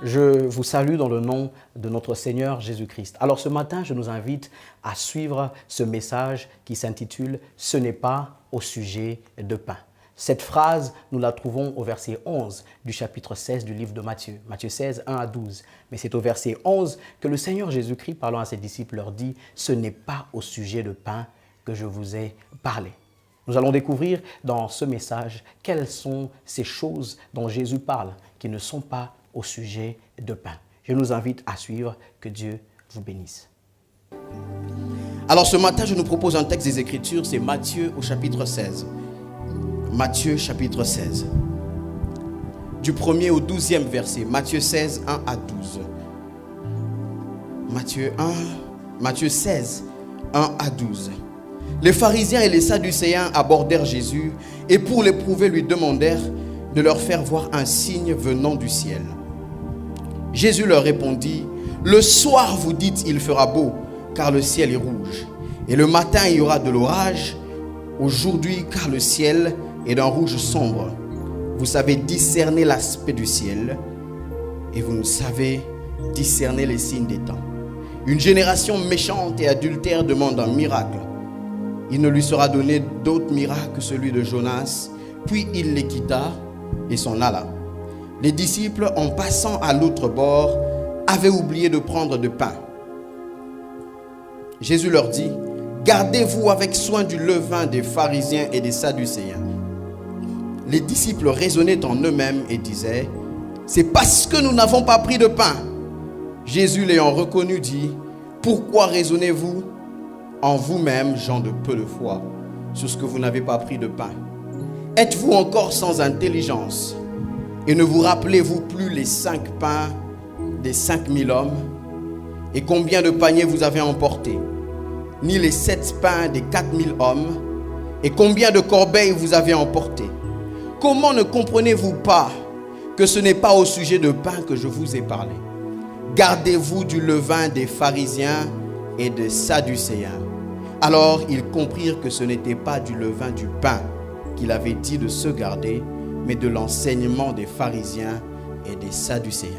Je vous salue dans le nom de notre Seigneur Jésus-Christ. Alors ce matin, je nous invite à suivre ce message qui s'intitule « Ce n'est pas au sujet de pain ». Cette phrase, nous la trouvons au verset 11 du chapitre 16 du livre de Matthieu. Matthieu 16, 1 à 12. Mais c'est au verset 11 que le Seigneur Jésus-Christ, parlant à ses disciples, leur dit « Ce n'est pas au sujet de pain que je vous ai parlé ». Nous allons découvrir dans ce message quelles sont ces choses dont Jésus parle qui ne sont pas au sujet de pain. Je nous invite à suivre. Que Dieu vous bénisse. Alors ce matin, je nous propose un texte des Écritures, c'est Matthieu au chapitre 16. Matthieu chapitre 16. Du 1er au 12e verset. Matthieu 16, 1 à 12. Matthieu 16, 1 à 12. Les pharisiens et les sadducéens abordèrent Jésus et pour l'éprouver lui demandèrent de leur faire voir un signe venant du ciel. Jésus leur répondit, « Le soir vous dites il fera beau, car le ciel est rouge. Et le matin il y aura de l'orage. Aujourd'hui, car le ciel est d'un rouge sombre. Vous savez discerner l'aspect du ciel, et vous ne savez discerner les signes des temps. Une génération méchante et adultère demande un miracle. Il ne lui sera donné d'autre miracle que celui de Jonas. » Puis il les quitta et s'en alla. Les disciples, en passant à l'autre bord, avaient oublié de prendre de pain. Jésus leur dit, « Gardez-vous avec soin du levain des pharisiens et des sadducéens. » Les disciples raisonnaient en eux-mêmes et disaient, « C'est parce que nous n'avons pas pris de pain. » Jésus l'ayant reconnu dit, « Pourquoi raisonnez-vous en vous-même, gens de peu de foi, sur ce que vous n'avez pas pris de pain? Êtes-vous encore sans intelligence? Et ne vous rappelez-vous plus les 5 pains des 5000 hommes? Et combien de paniers vous avez emportés? Ni les 7 pains des 4000 hommes? Et combien de corbeilles vous avez emportés? Comment ne comprenez-vous pas que ce n'est pas au sujet de pain que je vous ai parlé? Gardez-vous du levain des pharisiens et des sadducéens. » Alors ils comprirent que ce n'était pas du levain du pain qu'il avait dit de se garder, mais de l'enseignement des pharisiens et des sadducéens.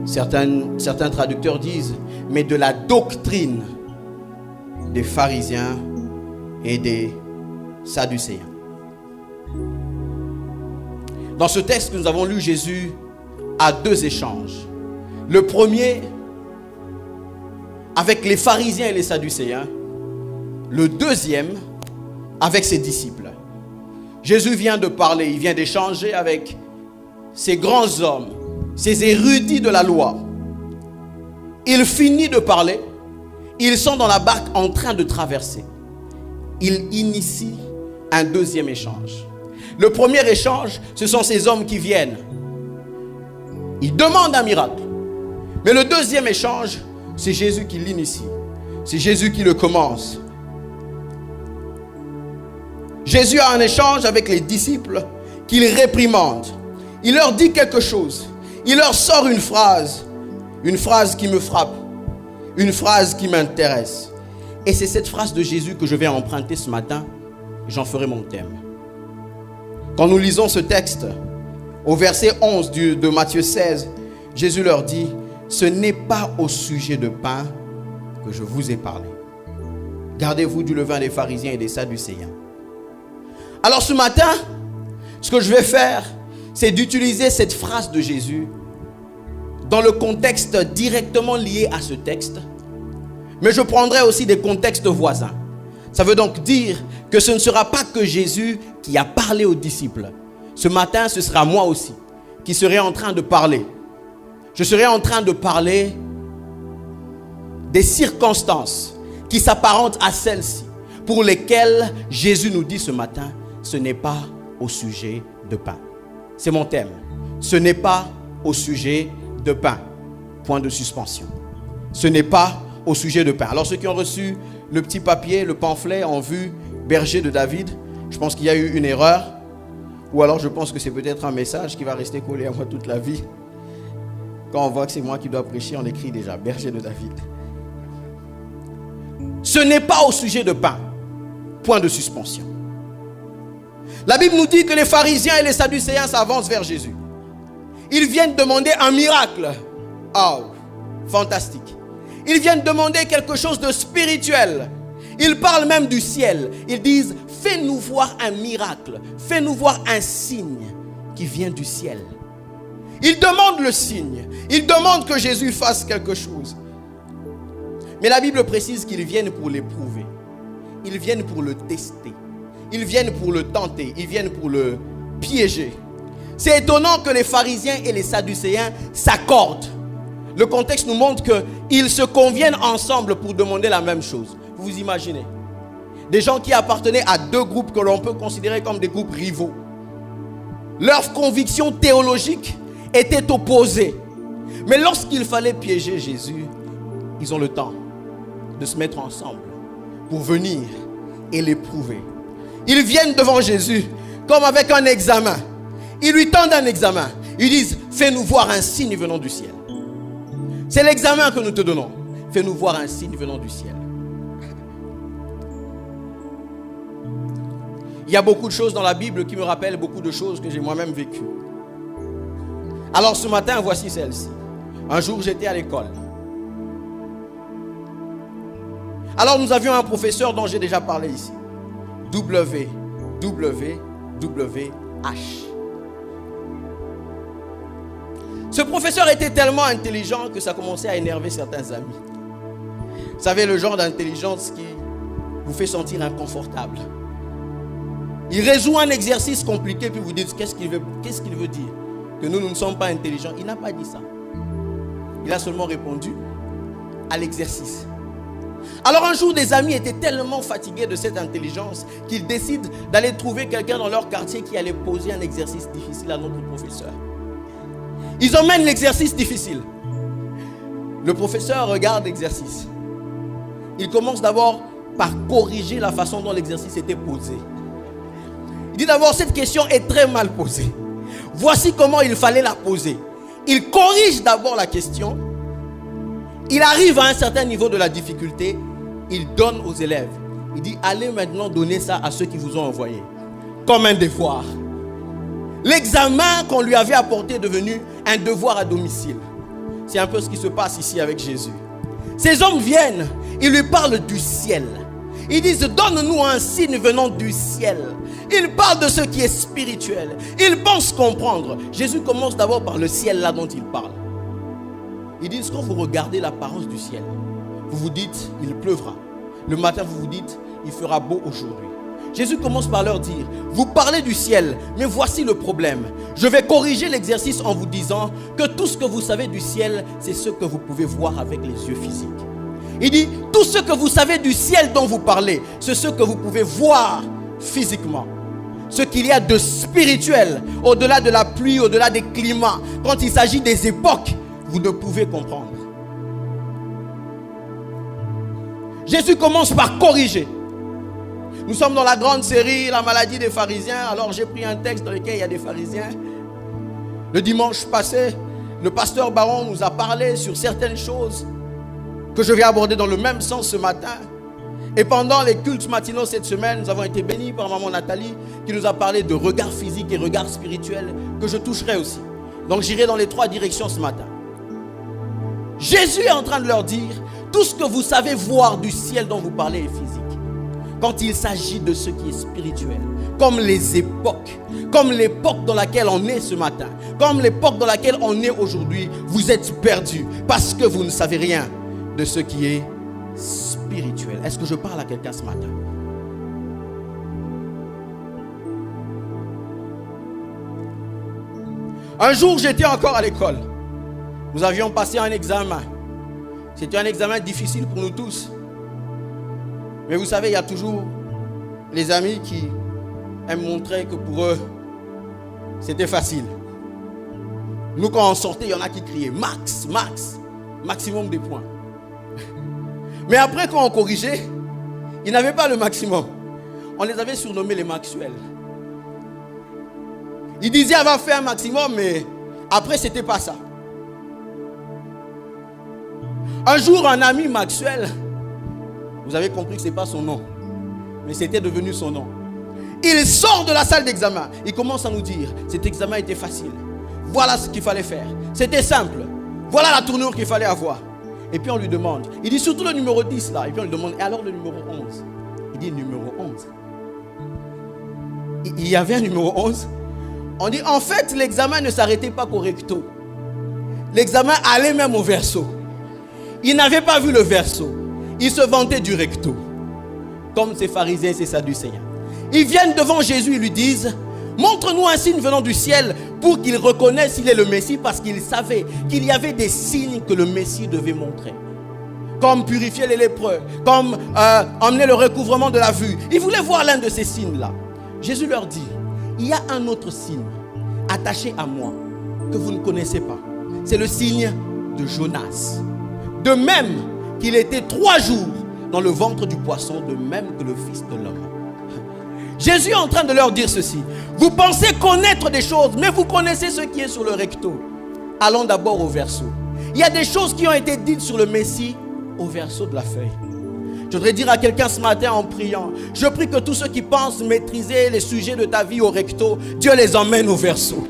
Certains traducteurs disent, mais de la doctrine des pharisiens et des sadducéens. Dans ce texte que nous avons lu, Jésus a 2 échanges. Le premier, avec les pharisiens et les sadducéens. Le deuxième, avec ses disciples. Jésus vient de parler, il vient d'échanger avec ces grands hommes, ces érudits de la loi. Il finit de parler, ils sont dans la barque en train de traverser. Il initie un deuxième échange. Le premier échange, ce sont ces hommes qui viennent. Ils demandent un miracle. Mais le deuxième échange, c'est Jésus qui l'initie. C'est Jésus qui le commence. Jésus a un échange avec les disciples qu'il réprimande. Il leur dit quelque chose. Il leur sort une phrase qui me frappe, une phrase qui m'intéresse. Et c'est cette phrase de Jésus que je vais emprunter ce matin. J'en ferai mon thème. Quand nous lisons ce texte, au verset 11 de Matthieu 16, Jésus leur dit, « Ce n'est pas au sujet de pain que je vous ai parlé. Gardez-vous du levain des pharisiens et des sadducéens. » Alors ce matin, ce que je vais faire, c'est d'utiliser cette phrase de Jésus dans le contexte directement lié à ce texte. Mais je prendrai aussi des contextes voisins. Ça veut donc dire que ce ne sera pas que Jésus qui a parlé aux disciples. Ce matin, ce sera moi aussi qui serai en train de parler. Je serai en train de parler des circonstances qui s'apparentent à celles-ci, pour lesquelles Jésus nous dit ce matin, ce n'est pas au sujet de pain. C'est mon thème. Ce n'est pas au sujet de pain. Point de suspension. Ce n'est pas au sujet de pain. Alors ceux qui ont reçu le petit papier, le pamphlet en vue berger de David, je pense qu'il y a eu une erreur. Ou alors je pense que c'est peut-être un message qui va rester collé à moi toute la vie. Quand on voit que c'est moi qui dois prêcher, on écrit déjà berger de David. Ce n'est pas au sujet de pain. Point de suspension. La Bible nous dit que les pharisiens et les sadducéens s'avancent vers Jésus. Ils viennent demander un miracle. Oh, fantastique. Ils viennent demander quelque chose de spirituel. Ils parlent même du ciel. Ils disent, fais-nous voir un miracle. Fais-nous voir un signe qui vient du ciel. Ils demandent le signe. Ils demandent que Jésus fasse quelque chose. Mais la Bible précise qu'ils viennent pour l'éprouver. Ils viennent pour le tester. Ils viennent pour le tenter. Ils viennent pour le piéger. C'est étonnant que les pharisiens et les sadducéens s'accordent. Le contexte nous montre qu'ils se conviennent ensemble pour demander la même chose. Vous vous imaginez? Des gens qui appartenaient à deux groupes que l'on peut considérer comme des groupes rivaux. Leurs convictions théologiques étaient opposées. Mais lorsqu'il fallait piéger Jésus, ils ont le temps de se mettre ensemble pour venir et l'éprouver. Ils viennent devant Jésus comme avec un examen. Ils lui tendent un examen. Ils disent, fais-nous voir un signe venant du ciel. C'est l'examen que nous te donnons. Fais-nous voir un signe venant du ciel. Il y a beaucoup de choses dans la Bible qui me rappellent beaucoup de choses que j'ai moi-même vécues. Alors ce matin, voici celle-ci. Un jour, j'étais à l'école. Alors nous avions un professeur dont j'ai déjà parlé ici. WWWH. Ce professeur était tellement intelligent que ça commençait à énerver certains amis. Vous savez, le genre d'intelligence qui vous fait sentir inconfortable. Il résout un exercice compliqué, puis vous dites, qu'est-ce qu'il veut dire? Que nous ne sommes pas intelligents. Il n'a pas dit ça. Il a seulement répondu à l'exercice. Alors un jour, des amis étaient tellement fatigués de cette intelligence qu'ils décident d'aller trouver quelqu'un dans leur quartier qui allait poser un exercice difficile à notre professeur. Ils emmènent l'exercice difficile. Le professeur regarde l'exercice. Il commence d'abord par corriger la façon dont l'exercice était posé. Il dit d'abord, cette question est très mal posée. Voici comment il fallait la poser. Il corrige d'abord la question. Il arrive à un certain niveau de la difficulté. Il donne aux élèves. Il dit, allez maintenant donner ça à ceux qui vous ont envoyé. Comme un devoir. L'examen qu'on lui avait apporté est devenu un devoir à domicile. C'est un peu ce qui se passe ici avec Jésus. Ces hommes viennent, ils lui parlent du ciel. Ils disent, donne-nous un signe venant du ciel. Ils parlent de ce qui est spirituel. Ils pensent comprendre. Jésus commence d'abord par le ciel là dont il parle. Ils disent, quand vous regardez l'apparence du ciel, vous vous dites, il pleuvra. Le matin, vous vous dites, il fera beau aujourd'hui. Jésus commence par leur dire, vous parlez du ciel, mais voici le problème. Je vais corriger l'exercice en vous disant que tout ce que vous savez du ciel, c'est ce que vous pouvez voir avec les yeux physiques. Il dit, tout ce que vous savez du ciel dont vous parlez, c'est ce que vous pouvez voir physiquement. Ce qu'il y a de spirituel, au-delà de la pluie, au-delà des climats, quand il s'agit des époques, vous ne pouvez comprendre. Jésus commence par corriger. Nous sommes dans la grande série, la maladie des pharisiens. Alors j'ai pris un texte dans lequel il y a des pharisiens. Le dimanche passé, le pasteur Baron nous a parlé sur certaines choses que je vais aborder dans le même sens ce matin. Et pendant les cultes matinaux cette semaine, nous avons été bénis par maman Nathalie qui nous a parlé de regard physique et regard spirituel que je toucherai aussi. Donc j'irai dans les trois directions ce matin. Jésus est en train de leur dire, tout ce que vous savez voir du ciel dont vous parlez est physique. Quand il s'agit de ce qui est spirituel, comme les époques, comme l'époque dans laquelle on est ce matin, comme l'époque dans laquelle on est aujourd'hui, vous êtes perdus parce que vous ne savez rien de ce qui est spirituel. Est-ce que je parle à quelqu'un ce matin? Un jour, j'étais encore à l'école. Nous avions passé un examen. C'était un examen difficile pour nous tous. Mais vous savez, il y a toujours les amis qui aiment montrer que pour eux, c'était facile. Nous, quand on sortait, il y en a qui criaient max, max, maximum des points. Mais après, quand on corrigeait, ils n'avaient pas le maximum. On les avait surnommés les Maxwell. Ils disaient avoir fait un maximum, mais après, c'était pas ça. Un jour, un ami Maxwell, vous avez compris que ce n'est pas son nom, mais c'était devenu son nom. Il sort de la salle d'examen. Il commence à nous dire, cet examen était facile. Voilà ce qu'il fallait faire. C'était simple. Voilà la tournure qu'il fallait avoir. Et puis on lui demande, il dit surtout le numéro 10 là. Et puis on lui demande, et alors le numéro 11? Il dit numéro 11. Il y avait un numéro 11. On dit en fait l'examen ne s'arrêtait pas qu'au recto. L'examen allait même au verso. Il n'avait pas vu le verso. Il se vantait du recto. Comme ces pharisiens et ces sadducéens. Ils viennent devant Jésus et lui disent, montre-nous un signe venant du ciel pour qu'il reconnaisse qu'il est le Messie, parce qu'il savait qu'il y avait des signes que le Messie devait montrer. Comme purifier les lépreux, comme emmener le recouvrement de la vue. Ils voulaient voir l'un de ces signes-là. Jésus leur dit, il y a un autre signe attaché à moi que vous ne connaissez pas. C'est le signe de Jonas. De même qu'il était 3 jours dans le ventre du poisson, de même que le Fils de l'homme. Jésus est en train de leur dire ceci. Vous pensez connaître des choses, mais vous connaissez ce qui est sur le recto. Allons d'abord au verso. Il y a des choses qui ont été dites sur le Messie au verso de la feuille. Je voudrais dire à quelqu'un ce matin en priant, je prie que tous ceux qui pensent maîtriser les sujets de ta vie au recto, Dieu les emmène au verso.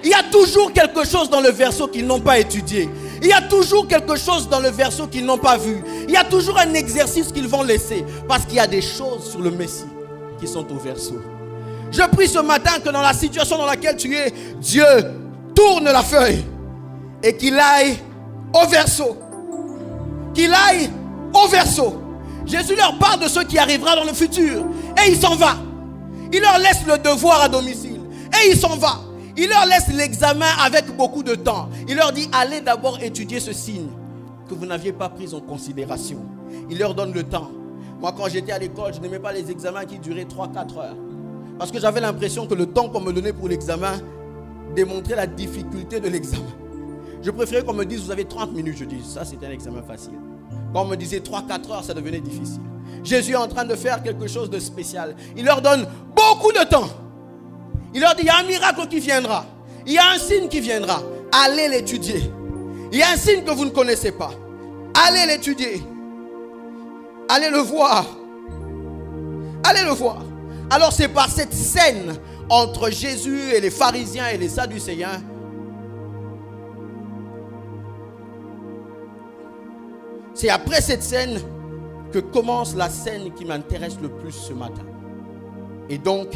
Il y a toujours quelque chose dans le verso qu'ils n'ont pas étudié. Il y a toujours quelque chose dans le verso qu'ils n'ont pas vu. Il y a toujours un exercice qu'ils vont laisser. Parce qu'il y a des choses sur le Messie qui sont au verso. Je prie ce matin que dans la situation dans laquelle tu es, Dieu tourne la feuille et qu'il aille au verso. Qu'il aille au verso. Jésus leur parle de ce qui arrivera dans le futur. Et il s'en va. Il leur laisse le devoir à domicile. Et il s'en va. Il leur laisse l'examen avec beaucoup de temps. Il leur dit, allez d'abord étudier ce signe que vous n'aviez pas pris en considération. Il leur donne le temps. Moi, quand j'étais à l'école, je n'aimais pas les examens qui duraient 3-4 heures. Parce que j'avais l'impression que le temps qu'on me donnait pour l'examen démontrait la difficulté de l'examen. Je préférais qu'on me dise, vous avez 30 minutes. Je dis, ça c'était un examen facile. Quand on me disait 3-4 heures, ça devenait difficile. Jésus est en train de faire quelque chose de spécial. Il leur donne beaucoup de temps. Il leur dit, il y a un miracle qui viendra. Il y a un signe qui viendra. Allez l'étudier. Il y a un signe que vous ne connaissez pas. Allez l'étudier. Allez le voir. Allez le voir. Alors c'est par cette scène entre Jésus et les pharisiens et les sadducéens c'est après cette scène que commence la scène qui m'intéresse le plus ce matin. Et donc,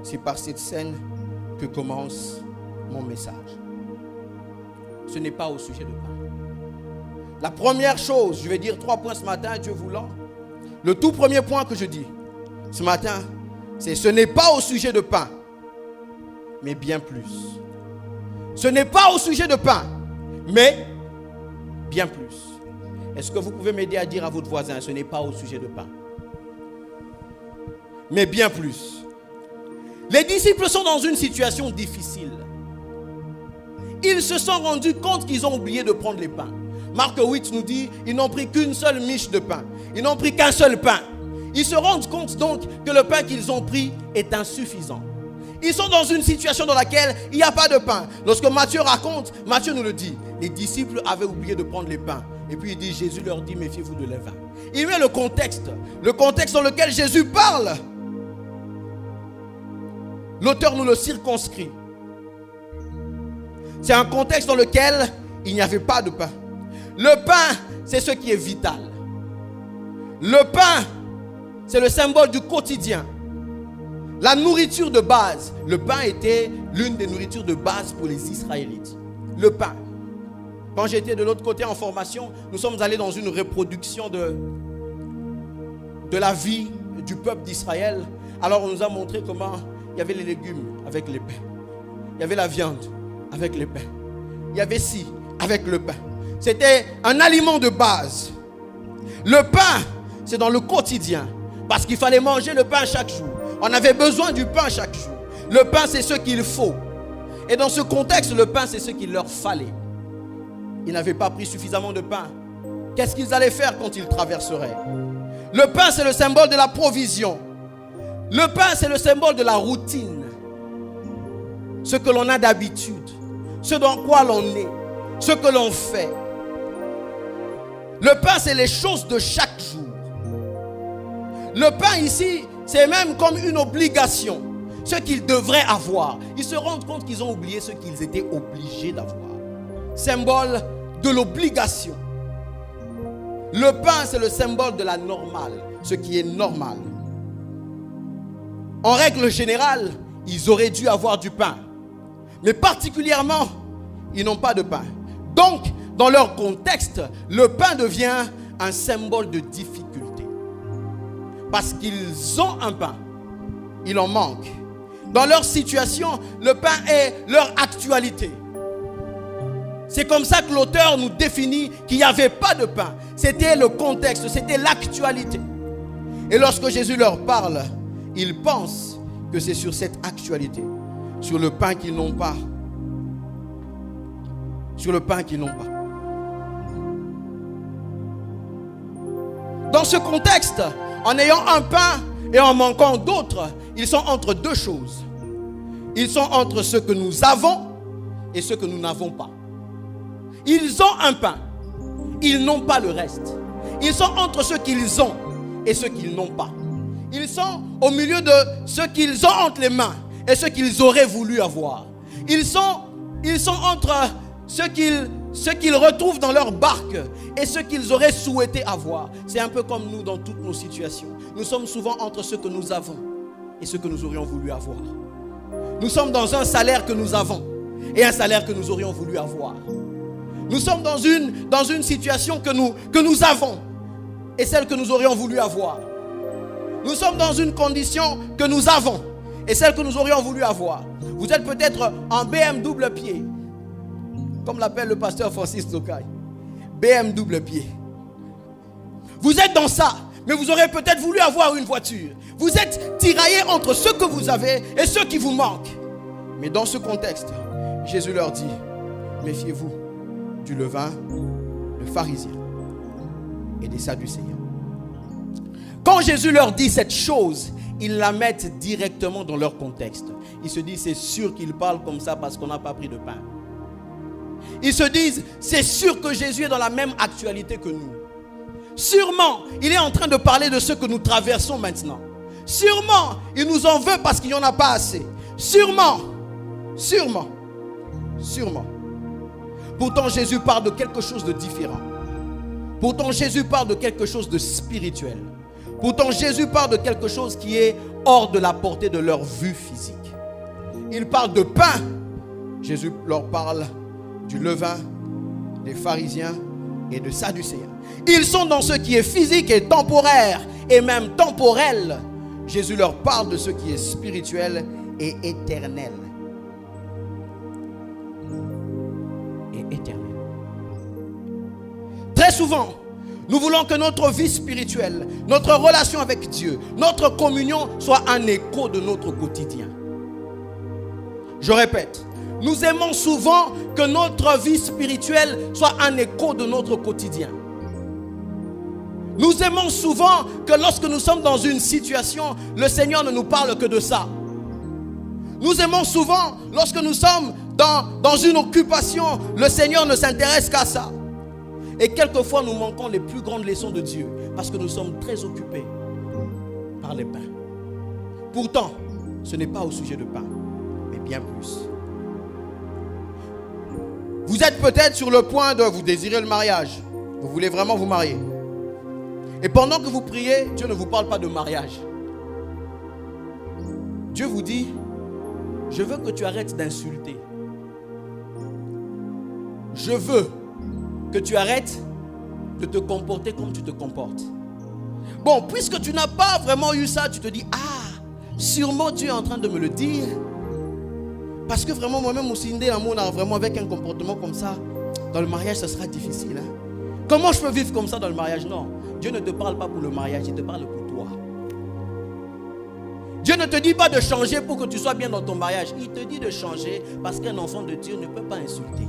c'est par cette scène que commence mon message. Ce n'est pas au sujet de pain. La première chose, je vais dire 3 points ce matin, Dieu voulant. Le tout premier point que je dis ce matin, c'est ce n'est pas au sujet de pain, mais bien plus. Ce n'est pas au sujet de pain, mais bien plus. Est-ce que vous pouvez m'aider à dire à votre voisin, ce n'est pas au sujet de pain, mais bien plus. Les disciples sont dans une situation difficile. Ils se sont rendus compte qu'ils ont oublié de prendre les pains. Marc 8 nous dit, ils n'ont pris qu'une seule miche de pain. Ils n'ont pris qu'un seul pain. Ils se rendent compte donc que le pain qu'ils ont pris est insuffisant. Ils sont dans une situation dans laquelle il n'y a pas de pain. Lorsque Matthieu raconte, Matthieu nous le dit, les disciples avaient oublié de prendre les pains. Et puis il dit, Jésus leur dit, méfiez-vous de levain. Il met le contexte dans lequel Jésus parle. L'auteur nous le circonscrit. C'est un contexte dans lequel il n'y avait pas de pain. Le pain, c'est ce qui est vital. Le pain, c'est le symbole du quotidien. La nourriture de base. Le pain était l'une des nourritures de base pour les Israélites. Le pain. Quand j'étais de l'autre côté en formation, nous sommes allés dans une reproduction de la vie du peuple d'Israël. Alors on nous a montré comment il y avait les légumes avec les pains. Il y avait la viande avec les pains. Il y avait ci avec le pain. C'était un aliment de base. Le pain, c'est dans le quotidien. Parce qu'il fallait manger le pain chaque jour. On avait besoin du pain chaque jour. Le pain, c'est ce qu'il faut. Et dans ce contexte, le pain, c'est ce qu'il leur fallait. Ils n'avaient pas pris suffisamment de pain. Qu'est-ce qu'ils allaient faire quand ils traverseraient? Le pain, c'est le symbole de la provision. Le pain, c'est le symbole de la routine. Ce que l'on a d'habitude. Ce dans quoi l'on est. Ce que l'on fait. Le pain, c'est les choses de chaque jour. Le pain ici, c'est même comme une obligation. ce qu'ils devraient avoir, ils se rendent compte qu'ils ont oublié ce qu'ils étaient obligés d'avoir. Symbole de l'obligation. Le pain, c'est le symbole de la normale, ce qui est normal. En règle générale, ils auraient dû avoir du pain. Mais particulièrement, ils n'ont pas de pain. Donc, dans leur contexte, le pain devient un symbole de difficulté. Parce qu'ils ont un pain, il en manque. Dans leur situation, le pain est leur actualité. C'est comme ça que l'auteur nous définit qu'il n'y avait pas de pain. C'était le contexte, c'était l'actualité. Et lorsque Jésus leur parle, ils pensent que c'est sur cette actualité, sur le pain qu'ils n'ont pas. Sur le pain qu'ils n'ont pas. Dans ce contexte, en ayant un pain et en manquant d'autres, ils sont entre deux choses. Ils sont entre ce que nous avons et ce que nous n'avons pas. Ils ont un pain, ils n'ont pas le reste. Ils sont entre ce qu'ils ont et ce qu'ils n'ont pas. Ils sont au milieu de ce qu'ils ont entre les mains et ce qu'ils auraient voulu avoir. Ils sont entre ce qu'ils retrouvent dans leur barque et ce qu'ils auraient souhaité avoir. C'est un peu comme nous dans toutes nos situations. Nous sommes souvent entre ce que nous avons et ce que nous aurions voulu avoir. Nous sommes dans un salaire que nous avons et un salaire que nous aurions voulu avoir. Nous sommes dans une situation que nous avons et celle que nous aurions voulu avoir. Nous sommes dans une condition que nous avons et celle que nous aurions voulu avoir. Vous êtes peut-être en BM double pied, comme l'appelle le pasteur Francis Tokai. BM double pied. Vous êtes dans ça, mais vous aurez peut-être voulu avoir une voiture. Vous êtes tiraillé entre ce que vous avez et ce qui vous manque. Mais dans ce contexte, Jésus leur dit, méfiez-vous du levain de pharisiens et des sadducéens. Quand Jésus leur dit cette chose, ils la mettent directement dans leur contexte. Ils se disent, c'est sûr qu'ils parlent comme ça parce qu'on n'a pas pris de pain. Ils se disent, c'est sûr que Jésus est dans la même actualité que nous. Sûrement, il est en train de parler de ce que nous traversons maintenant. Sûrement, il nous en veut parce qu'il n'y en a pas assez. Sûrement. Pourtant, Jésus parle de quelque chose de différent. Pourtant, Jésus parle de quelque chose de spirituel. Pourtant, Jésus parle de quelque chose qui est hors de la portée de leur vue physique. Il parle de pain. Jésus leur parle du levain, des pharisiens et de sadducéens. Ils sont dans ce qui est physique et temporaire et même temporel. Jésus leur parle de ce qui est spirituel et éternel. Très souvent, nous voulons que notre vie spirituelle, notre relation avec Dieu, notre communion soit un écho de notre quotidien. Je répète, nous aimons souvent que notre vie spirituelle soit un écho de notre quotidien. Nous aimons souvent que lorsque nous sommes dans une situation, le Seigneur ne nous parle que de ça. Nous aimons souvent lorsque nous sommes dans une occupation, le Seigneur ne s'intéresse qu'à ça. Et quelquefois, nous manquons les plus grandes leçons de Dieu parce que nous sommes très occupés par les pains. Pourtant, ce n'est pas au sujet de pain, mais bien plus. Vous êtes peut-être sur le point de vous désirer le mariage. Vous voulez vraiment vous marier. Et pendant que vous priez, Dieu ne vous parle pas de mariage. Dieu vous dit, je veux que tu arrêtes d'insulter. Je veux que tu arrêtes de te comporter comme tu te comportes. Bon, puisque tu n'as pas vraiment eu ça, tu te dis, sûrement Dieu est en train de me le dire. Parce que vraiment, moi-même, aussi, vraiment avec un comportement comme ça, dans le mariage, ce sera difficile. Comment je peux vivre comme ça dans le mariage? Non, Dieu ne te parle pas pour le mariage, il te parle pour toi. Dieu ne te dit pas de changer pour que tu sois bien dans ton mariage. Il te dit de changer parce qu'un enfant de Dieu ne peut pas insulter.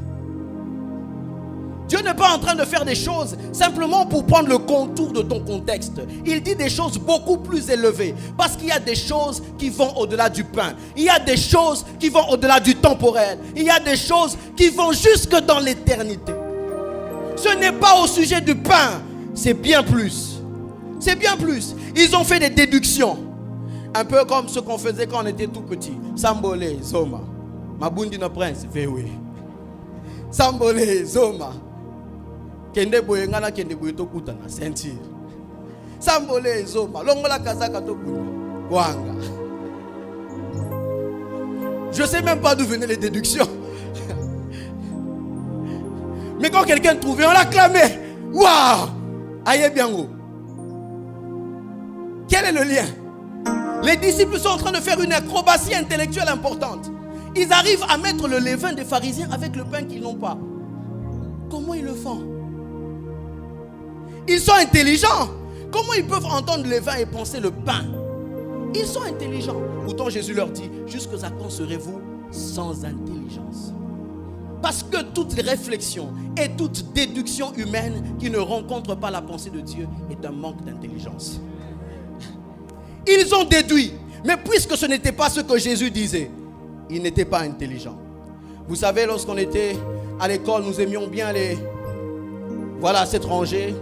Dieu n'est pas en train de faire des choses simplement pour prendre le contour de ton contexte. Il dit des choses beaucoup plus élevées. Parce qu'il y a des choses qui vont au-delà du pain. Il y a des choses qui vont au-delà du temporel. Il y a des choses qui vont jusque dans l'éternité. Ce n'est pas au sujet du pain. C'est bien plus. C'est bien plus. Ils ont fait des déductions. Un peu comme ce qu'on faisait quand on était tout petit. Sambole, Zoma. Mabundi no prince, vewe. Sambole, Zoma. Kende boye ngana kende boye to kuta na sentir. Sambole, Zoma. Longola kazaka to kuta. Wanga. Je ne sais même pas d'où venaient les déductions. Mais quand quelqu'un trouvait, on l'acclamait. Waouh! Aïe bien gros. Quel est le lien? Les disciples sont en train de faire une acrobatie intellectuelle importante. Ils arrivent à mettre le levain des pharisiens avec le pain qu'ils n'ont pas. Comment ils le font? Ils sont intelligents. Comment ils peuvent entendre le levain et penser le pain? Ils sont intelligents. Pourtant Jésus leur dit, jusqu'à quand serez-vous sans intelligence? Parce que toute réflexion et toute déduction humaine qui ne rencontre pas la pensée de Dieu est un manque d'intelligence. Ils ont déduit, mais puisque ce n'était pas ce que Jésus disait, ils n'étaient pas intelligents. Vous savez, lorsqu'on était à l'école, nous aimions bien les... Voilà, cette rangée,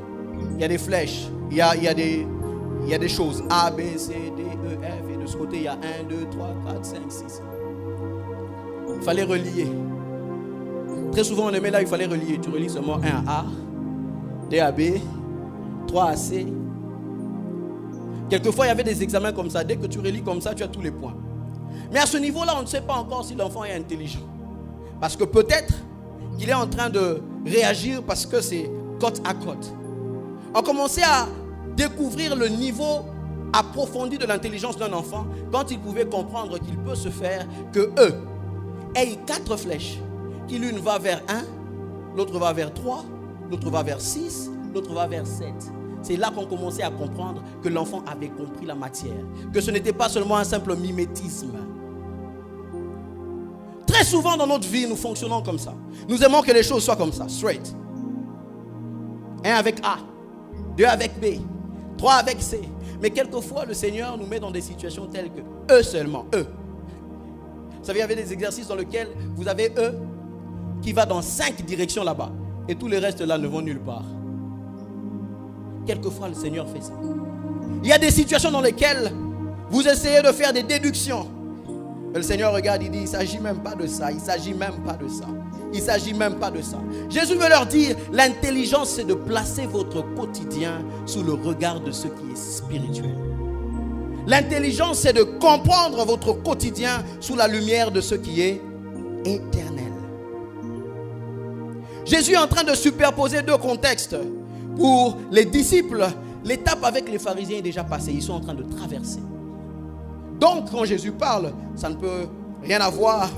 il y a des flèches, il y a des choses. A, B, C, D, E, F, et de ce côté, il y a 1, 2, 3, 4, 5, 6. Il fallait relier. Très souvent, on aimait là, il fallait relier. Tu relis seulement 1 à A, 2 à B, 3 à C. Quelquefois, il y avait des examens comme ça. Dès que tu relis comme ça, tu as tous les points. Mais à ce niveau-là, on ne sait pas encore si l'enfant est intelligent. Parce que peut-être qu'il est en train de réagir parce que c'est côte à côte. On commençait à découvrir le niveau approfondi de l'intelligence d'un enfant quand il pouvait comprendre qu'il peut se faire que eux aient 4 flèches. Qui l'une va vers 1, l'autre va vers 3, l'autre va vers 6, l'autre va vers 7. C'est là qu'on commençait à comprendre que l'enfant avait compris la matière. Que ce n'était pas seulement un simple mimétisme. Très souvent dans notre vie, nous fonctionnons comme ça. Nous aimons que les choses soient comme ça, straight. 1 avec A, 2 avec B, 3 avec C. Mais quelquefois, le Seigneur nous met dans des situations telles que eux seulement, eux. Vous savez, il y avait des exercices dans lesquels vous avez eux qui va dans 5 directions là-bas. Et tous les restes là ne vont nulle part. Quelquefois, le Seigneur fait ça. Il y a des situations dans lesquelles vous essayez de faire des déductions. Mais le Seigneur regarde, il dit, il ne s'agit même pas de ça. Il ne s'agit même pas de ça. Il ne s'agit même pas de ça. Jésus veut leur dire, l'intelligence, c'est de placer votre quotidien sous le regard de ce qui est spirituel. L'intelligence, c'est de comprendre votre quotidien sous la lumière de ce qui est éternel. Jésus est en train de superposer 2 contextes. Pour les disciples, l'étape avec les pharisiens est déjà passée. Ils sont en train de traverser. Donc, quand Jésus parle, ça ne peut rien avoir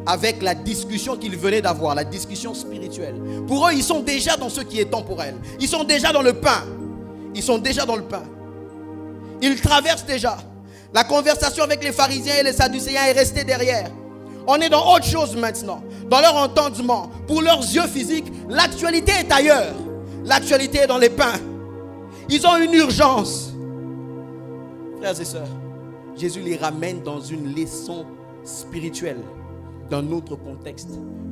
avec la discussion qu'ils venaient d'avoir, la discussion spirituelle. Pour eux, ils sont déjà dans ce qui est temporel. Ils sont déjà dans le pain. Ils sont déjà dans le pain. Ils traversent déjà. La conversation avec les pharisiens et les sadducéens est restée derrière. On est dans autre chose maintenant. Dans leur entendement, pour leurs yeux physiques, l'actualité est ailleurs. L'actualité est dans les pains. Ils ont une urgence. Frères et sœurs, Jésus les ramène dans une leçon spirituelle d'un autre contexte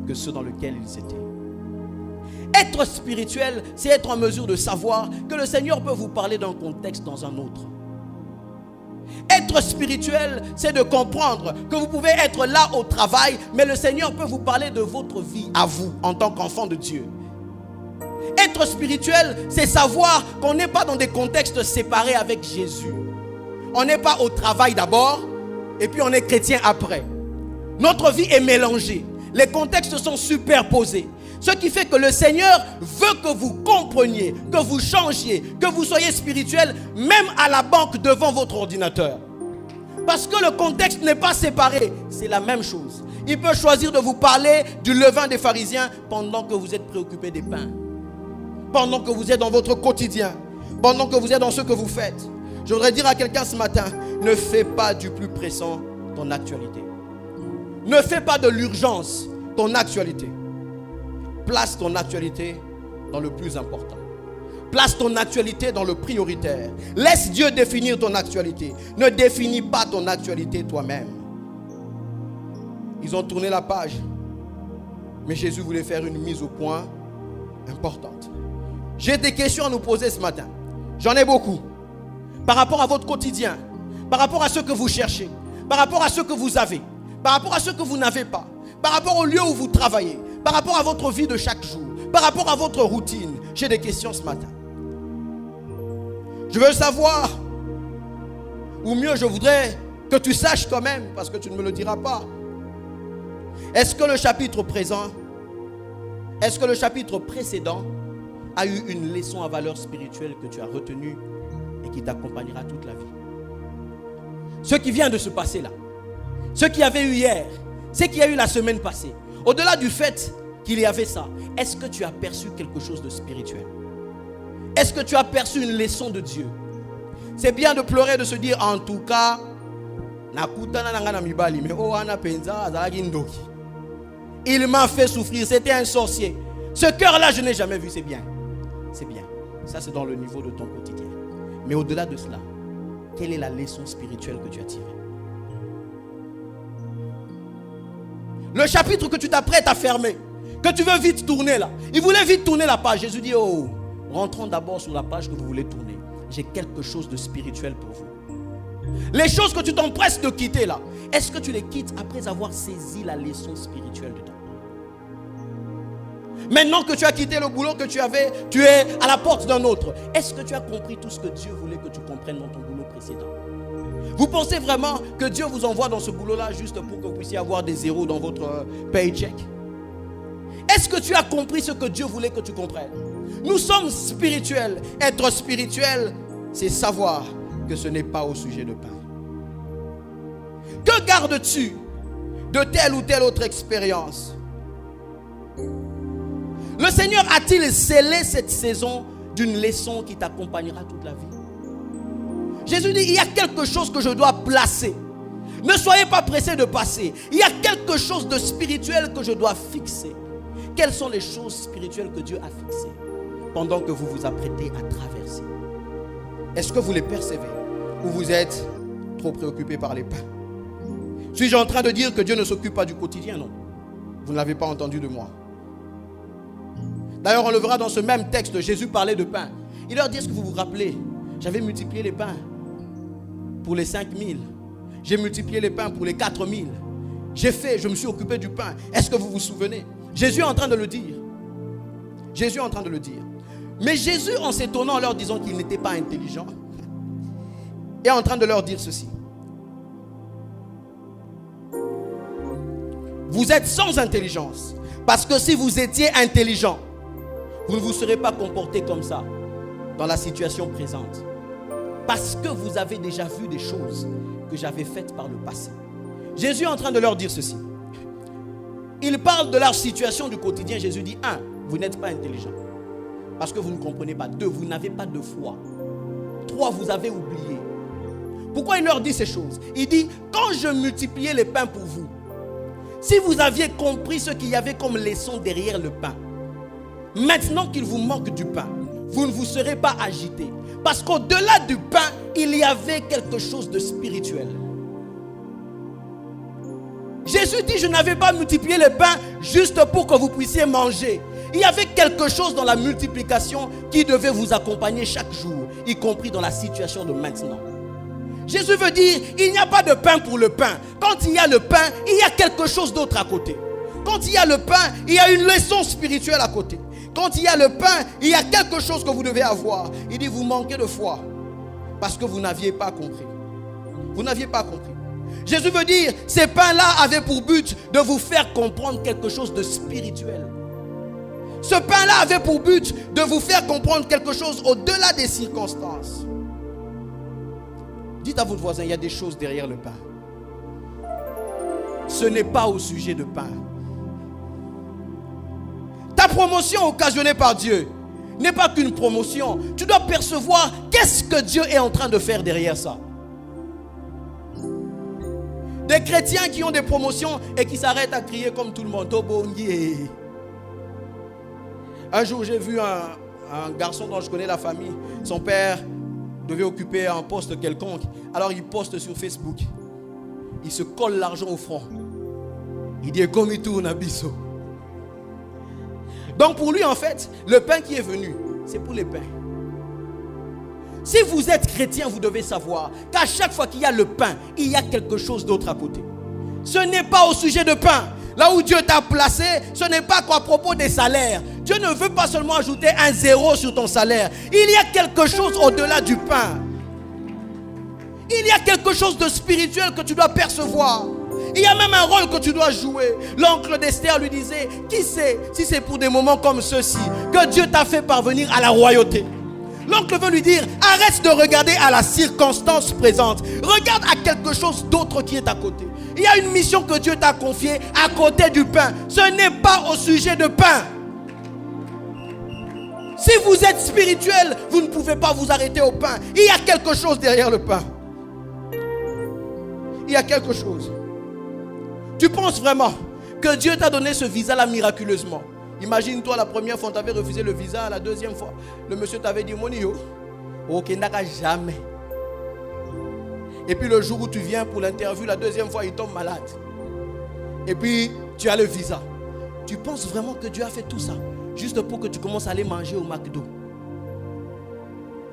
que ceux dans lequel ils étaient. Être spirituel, c'est être en mesure de savoir que le Seigneur peut vous parler d'un contexte dans un autre. Être spirituel, c'est de comprendre que vous pouvez être là au travail, mais le Seigneur peut vous parler de votre vie à vous, en tant qu'enfant de Dieu. Être spirituel, c'est savoir qu'on n'est pas dans des contextes séparés avec Jésus. On n'est pas au travail d'abord, et puis on est chrétien après. Notre vie est mélangée. Les contextes sont superposés. Ce qui fait que le Seigneur veut que vous compreniez, que vous changiez, que vous soyez spirituel, même à la banque devant votre ordinateur. Parce que le contexte n'est pas séparé, c'est la même chose. Il peut choisir de vous parler du levain des pharisiens pendant que vous êtes préoccupé des pains. Pendant que vous êtes dans votre quotidien. Pendant que vous êtes dans ce que vous faites. Je voudrais dire à quelqu'un ce matin, ne fais pas du plus pressant ton actualité. Ne fais pas de l'urgence ton actualité. Place ton actualité dans le plus important. Place ton actualité dans le prioritaire. Laisse Dieu définir ton actualité. Ne définis pas ton actualité toi-même. Ils ont tourné la page. Mais Jésus voulait faire une mise au point importante. J'ai des questions à nous poser ce matin. J'en ai beaucoup. par rapport à votre quotidien, par rapport à ce que vous cherchez, par rapport à ce que vous avez, par rapport à ce que vous n'avez pas, par rapport au lieu où vous travaillez, par rapport à votre vie de chaque jour, par rapport à votre routine. J'ai des questions ce matin. Je veux savoir, ou mieux je voudrais que tu saches toi-même, parce que tu ne me le diras pas. Est-ce que le chapitre présent, est-ce que le chapitre précédent a eu une leçon à valeur spirituelle que tu as retenue et qui t'accompagnera toute la vie? Ce qui vient de se passer là, ce qu'il y avait eu hier, ce qu'il y a eu la semaine passée, au-delà du fait qu'il y avait ça, est-ce que tu as perçu quelque chose de spirituel? Est-ce que tu as perçu une leçon de Dieu? C'est bien de pleurer, de se dire en tout cas, il m'a fait souffrir, c'était un sorcier. Ce cœur-là, je n'ai jamais vu, c'est bien. C'est bien. Ça, c'est dans le niveau de ton quotidien. Mais au-delà de cela, quelle est la leçon spirituelle que tu as tirée? Le chapitre que tu t'apprêtes à fermer, que tu veux vite tourner là. Il voulait vite tourner la page. Jésus dit, oh, rentrons d'abord sur la page que vous voulez tourner. J'ai quelque chose de spirituel pour vous. Les choses que tu t'empresses de quitter là, est-ce que tu les quittes après avoir saisi la leçon spirituelle dedans? Maintenant que tu as quitté le boulot que tu avais, tu es à la porte d'un autre. Est-ce que tu as compris tout ce que Dieu voulait que tu comprennes dans ton boulot précédent? Vous pensez vraiment que Dieu vous envoie dans ce boulot-là juste pour que vous puissiez avoir des zéros dans votre paycheck? Est-ce que tu as compris ce que Dieu voulait que tu comprennes? Nous sommes spirituels. Être spirituel, c'est savoir que ce n'est pas au sujet de pain. Que gardes-tu de telle ou telle autre expérience? Le Seigneur a-t-il scellé cette saison d'une leçon qui t'accompagnera toute la vie? Jésus dit, il y a quelque chose que je dois placer. Ne soyez pas pressés de passer. Il y a quelque chose de spirituel que je dois fixer. Quelles sont les choses spirituelles que Dieu a fixées pendant que vous vous apprêtez à traverser? Est-ce que vous les percevez ou vous êtes trop préoccupés par les pains? Suis-je en train de dire que Dieu ne s'occupe pas du quotidien? Non. Vous ne l'avez pas entendu de moi. D'ailleurs, on le verra dans ce même texte, Jésus parlait de pain. Il leur dit, est-ce que vous vous rappelez? J'avais multiplié les pains pour les 5000. J'ai multiplié les pains pour les 4000. Je me suis occupé du pain. Est-ce que vous vous souvenez? Jésus est en train de le dire. Jésus est en train de le dire. Mais Jésus, en s'étonnant, en leur disant qu'il n'était pas intelligent, est en train de leur dire ceci. Vous êtes sans intelligence. Parce que si vous étiez intelligent, vous ne vous serez pas comporté comme ça dans la situation présente. Parce que vous avez déjà vu des choses que j'avais faites par le passé. Jésus est en train de leur dire ceci. Il parle de leur situation du quotidien. Jésus dit, 1, vous n'êtes pas intelligent. Parce que vous ne comprenez pas. 2, vous n'avez pas de foi. 3, vous avez oublié. Pourquoi il leur dit ces choses? Il dit, quand je multipliais les pains pour vous, si vous aviez compris ce qu'il y avait comme leçon derrière le pain, maintenant qu'il vous manque du pain, vous ne vous serez pas agité. Parce qu'au-delà du pain, il y avait quelque chose de spirituel. Jésus dit, je n'avais pas multiplié les pains juste pour que vous puissiez manger. Il y avait quelque chose dans la multiplication qui devait vous accompagner chaque jour, y compris dans la situation de maintenant. Jésus veut dire, il n'y a pas de pain pour le pain. Quand il y a le pain, il y a quelque chose d'autre à côté. Quand il y a le pain, il y a une leçon spirituelle à côté. Quand il y a le pain, il y a quelque chose que vous devez avoir. Il dit, vous manquez de foi parce que vous n'aviez pas compris. Vous n'aviez pas compris. Jésus veut dire, ces pains-là avaient pour but de vous faire comprendre quelque chose de spirituel. Ce pain-là avait pour but de vous faire comprendre quelque chose au-delà des circonstances. Dites à votre voisin, il y a des choses derrière le pain. Ce n'est pas au sujet de pain. Ta promotion occasionnée par Dieu n'est pas qu'une promotion. Tu dois percevoir qu'est-ce que Dieu est en train de faire derrière ça. Des chrétiens qui ont des promotions et qui s'arrêtent à crier comme tout le monde. Un jour, j'ai vu un garçon dont je connais la famille. Son père devait occuper un poste quelconque. Alors il poste sur Facebook. Il se colle l'argent au front. Il dit comme il tourne à biseau. Donc pour lui en fait, le pain qui est venu, c'est pour les pains. Si vous êtes chrétien, vous devez savoir qu'à chaque fois qu'il y a le pain, il y a quelque chose d'autre à côté. Ce n'est pas au sujet de pain. Là où Dieu t'a placé, ce n'est pas qu'à propos des salaires. Dieu ne veut pas seulement ajouter un zéro sur ton salaire. Il y a quelque chose au-delà du pain. Il y a quelque chose de spirituel que tu dois percevoir. Il y a même un rôle que tu dois jouer. L'oncle d'Esther lui disait, qui sait si c'est pour des moments comme ceux-ci que Dieu t'a fait parvenir à la royauté. L'oncle veut lui dire, arrête de regarder à la circonstance présente. Regarde à quelque chose d'autre qui est à côté. Il y a une mission que Dieu t'a confiée à côté du pain. Ce n'est pas au sujet de pain. Si vous êtes spirituel, vous ne pouvez pas vous arrêter au pain. Il y a quelque chose derrière le pain. Il y a quelque chose. Tu penses vraiment que Dieu t'a donné ce visa-là miraculeusement? Imagine-toi, la première fois, on t'avait refusé le visa. La deuxième fois, le monsieur t'avait dit, Monio, ok, n'aura jamais. Et puis le jour où tu viens pour l'interview, la deuxième fois, il tombe malade. Et puis, tu as le visa. Tu penses vraiment que Dieu a fait tout ça juste pour que tu commences à aller manger au McDo?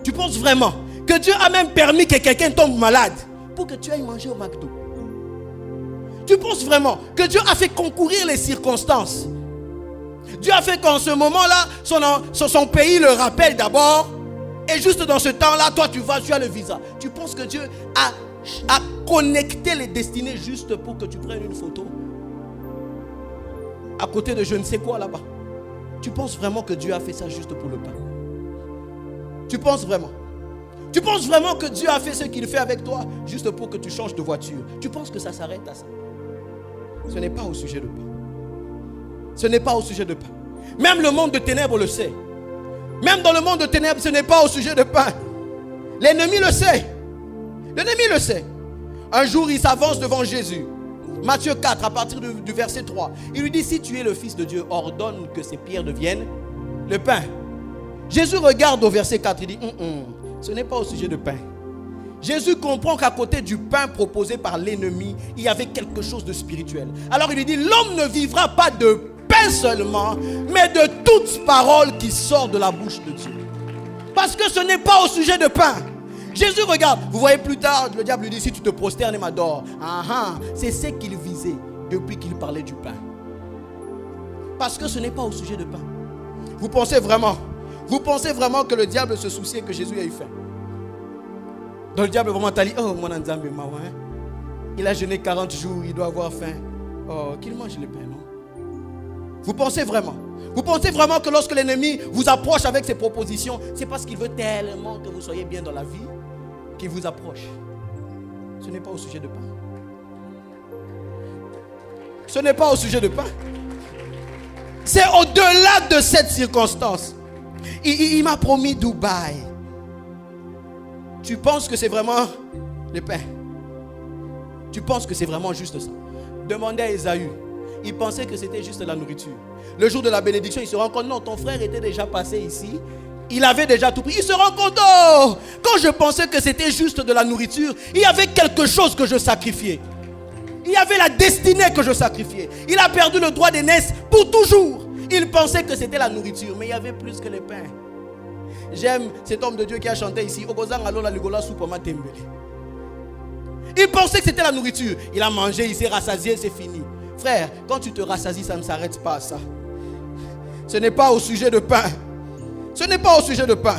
Tu penses vraiment que Dieu a même permis que quelqu'un tombe malade pour que tu ailles manger au McDo? Tu penses vraiment que Dieu a fait concourir les circonstances? Dieu a fait qu'en ce moment-là, son pays le rappelle d'abord. Et juste dans ce temps-là, toi tu as le visa. Tu penses que Dieu a connecté les destinées juste pour que tu prennes une photo à côté de je ne sais quoi là-bas? Tu penses vraiment que Dieu a fait ça juste pour le pain? Tu penses vraiment? Tu penses vraiment que Dieu a fait ce qu'il fait avec toi juste pour que tu changes de voiture? Tu penses que ça s'arrête à ça? Ce n'est pas au sujet de pain. Ce n'est pas au sujet de pain. Même le monde de ténèbres le sait. Même dans le monde de ténèbres, ce n'est pas au sujet de pain. L'ennemi le sait. L'ennemi le sait. Un jour, il s'avance devant Jésus. Matthieu 4, à partir du verset 3. Il lui dit, si tu es le Fils de Dieu, ordonne que ces pierres deviennent le pain. Jésus regarde au verset 4, il dit, ce n'est pas au sujet de pain. Jésus comprend qu'à côté du pain proposé par l'ennemi, il y avait quelque chose de spirituel. Alors il lui dit, l'homme ne vivra pas de pain seulement, mais de toute parole qui sort de la bouche de Dieu. Parce que ce n'est pas au sujet de pain. Jésus regarde, vous voyez plus tard, le diable lui dit, si tu te prosternes et m'adores. C'est ce qu'il visait depuis qu'il parlait du pain. Parce que ce n'est pas au sujet de pain. Vous pensez vraiment que le diable se souciait que Jésus ait eu faim? Donc le diable vraiment t'a dit, oh mon Nzambe mawa, il a jeûné 40 jours, il doit avoir faim. Oh, qu'il mange le pain, non? Vous pensez vraiment que lorsque l'ennemi vous approche avec ses propositions, c'est parce qu'il veut tellement que vous soyez bien dans la vie qu'il vous approche? Ce n'est pas au sujet de pain. Ce n'est pas au sujet de pain. C'est au-delà de cette circonstance. Il m'a promis Dubaï. Tu penses que c'est vraiment le pain? Tu penses que c'est vraiment juste ça? Demandez à Ésaü. Il pensait que c'était juste la nourriture. Le jour de la bénédiction, il se rend compte, non, ton frère était déjà passé ici. Il avait déjà tout pris. Il se rend compte, oh, quand je pensais que c'était juste de la nourriture, il y avait quelque chose que je sacrifiais. Il y avait la destinée que je sacrifiais. Il a perdu le droit d'aînesse pour toujours. Il pensait que c'était la nourriture, mais il y avait plus que le pain. J'aime cet homme de Dieu qui a chanté ici. Il pensait que c'était la nourriture. Il a mangé, il s'est rassasié, c'est fini. Frère, quand tu te rassasies, ça ne s'arrête pas à ça. Ce n'est pas au sujet de pain. Ce n'est pas au sujet de pain.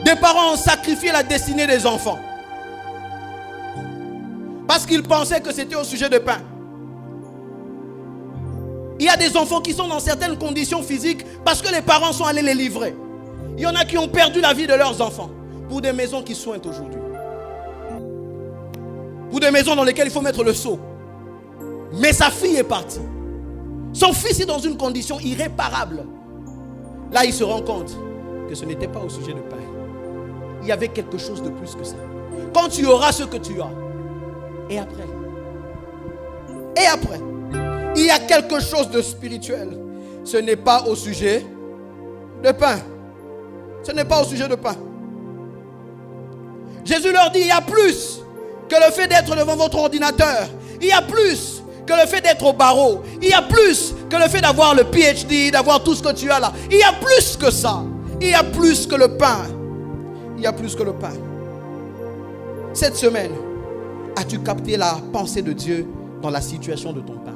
Des parents ont sacrifié la destinée des enfants parce qu'ils pensaient que c'était au sujet de pain. Il y a des enfants qui sont dans certaines conditions physiques parce que les parents sont allés les livrer. Il y en a qui ont perdu la vie de leurs enfants pour des maisons qui soignent aujourd'hui. Pour des maisons dans lesquelles il faut mettre le seau. Mais sa fille est partie. Son fils est dans une condition irréparable. Là, il se rend compte que ce n'était pas au sujet de pain. Il y avait quelque chose de plus que ça. Quand tu auras ce que tu as, et après, il y a quelque chose de spirituel. Ce n'est pas au sujet de pain. Ce n'est pas au sujet de pain. Jésus leur dit, il y a plus que le fait d'être devant votre ordinateur. Il y a plus que le fait d'être au barreau. Il y a plus que le fait d'avoir le PhD, d'avoir tout ce que tu as là. Il y a plus que ça. Il y a plus que le pain. Il y a plus que le pain. Cette semaine, as-tu capté la pensée de Dieu dans la situation de ton pain?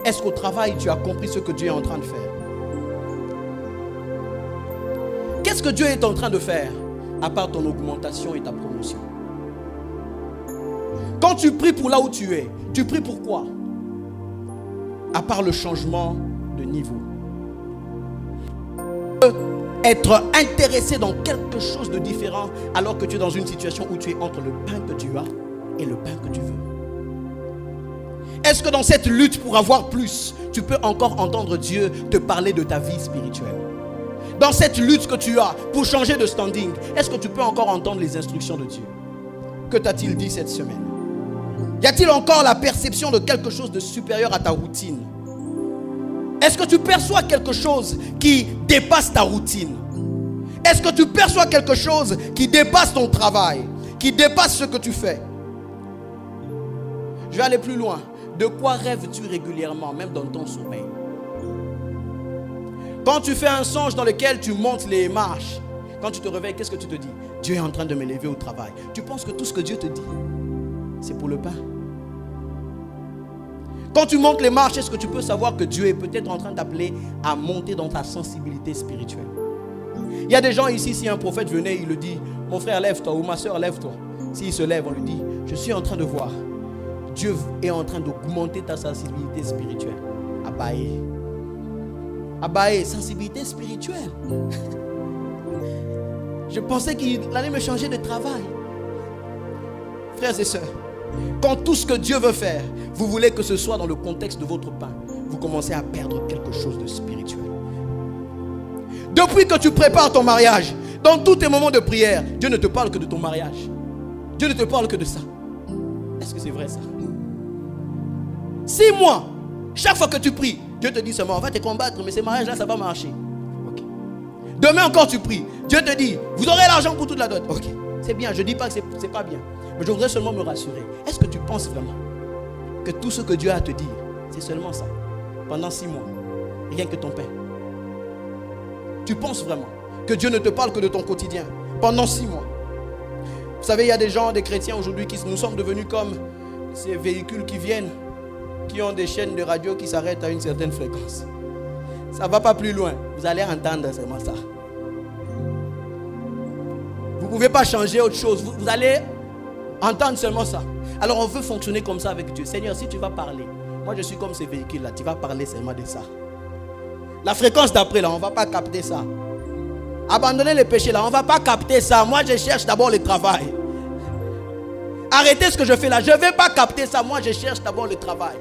Est-ce qu'au travail, tu as compris ce que Dieu est en train de faire? Qu'est-ce que Dieu est en train de faire à part ton augmentation et ta promotion? Quand tu pries pour là où tu es, tu pries pour quoi? À part le changement de niveau. Être intéressé dans quelque chose de différent alors que tu es dans une situation où tu es entre le pain que tu as et le pain que tu veux. Est-ce que dans cette lutte pour avoir plus, tu peux encore entendre Dieu te parler de ta vie spirituelle? Dans cette lutte que tu as pour changer de standing, est-ce que tu peux encore entendre les instructions de Dieu? Que t'a-t-il dit cette semaine? Y a-t-il encore la perception de quelque chose de supérieur à ta routine? Est-ce que tu perçois quelque chose qui dépasse ta routine? Est-ce que tu perçois quelque chose qui dépasse ton travail, qui dépasse ce que tu fais? Je vais aller plus loin. De quoi rêves-tu régulièrement, même dans ton sommeil? Quand tu fais un songe dans lequel tu montes les marches, quand tu te réveilles, qu'est-ce que tu te dis? Dieu est en train de m'élever au travail. Tu penses que tout ce que Dieu te dit, c'est pour le pain? Quand tu montes les marches, est-ce que tu peux savoir que Dieu est peut-être en train d'appeler à monter dans ta sensibilité spirituelle? Il y a des gens ici, si un prophète venait, il le dit, mon frère lève-toi ou ma soeur lève-toi. S'il se lève, on lui dit, je suis en train de voir. Dieu est en train d'augmenter ta sensibilité spirituelle. Abaye. Abaye, sensibilité spirituelle. Je pensais qu'il allait me changer de travail. Frères et sœurs, quand tout ce que Dieu veut faire, vous voulez que ce soit dans le contexte de votre pain, vous commencez à perdre quelque chose de spirituel. Depuis que tu prépares ton mariage, dans tous tes moments de prière, Dieu ne te parle que de ton mariage. Dieu ne te parle que de ça. Est-ce que c'est vrai ça? 6 mois, chaque fois que tu pries, Dieu te dit seulement, on va te combattre, mais ces mariages-là, ça va marcher. Okay. Demain encore tu pries, Dieu te dit, vous aurez l'argent pour toute la dot. Ok, c'est bien, je ne dis pas que c'est pas bien. Mais je voudrais seulement me rassurer. Est-ce que tu penses vraiment que tout ce que Dieu a à te dire, c'est seulement ça? Pendant 6 mois, rien que ton pain. Tu penses vraiment que Dieu ne te parle que de ton quotidien pendant 6 mois? Vous savez, il y a des gens, des chrétiens aujourd'hui qui nous sommes devenus comme ces véhicules qui viennent, qui ont des chaînes de radio qui s'arrêtent à une certaine fréquence. Ça ne va pas plus loin. Vous allez entendre seulement ça. Vous ne pouvez pas changer autre chose. Vous allez entendre seulement ça. Alors on veut fonctionner comme ça avec Dieu. Seigneur, si tu vas parler, moi je suis comme ces véhicules-là, tu vas parler seulement de ça. La fréquence d'après, là, on ne va pas capter ça. Abandonnez les péchés, là, on ne va pas capter ça. Moi je cherche d'abord le travail. Arrêtez ce que je fais là. Je ne vais pas capter ça. Moi je cherche d'abord le travail.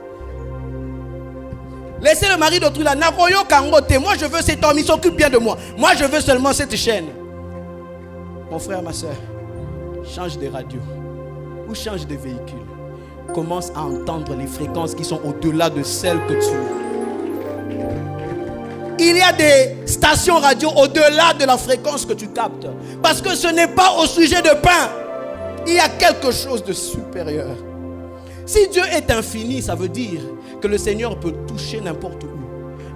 Laissez le mari d'autrui là. Moi je veux cet homme, il s'occupe bien de moi. Moi je veux seulement cette chaîne. Mon frère, ma soeur, change de radio ou change de véhicule. Commence à entendre les fréquences qui sont au-delà de celles que tu as. Il y a des stations radio au-delà de la fréquence que tu captes. Parce que ce n'est pas au sujet de pain. Il y a quelque chose de supérieur. Si Dieu est infini, ça veut dire que le Seigneur peut toucher n'importe où.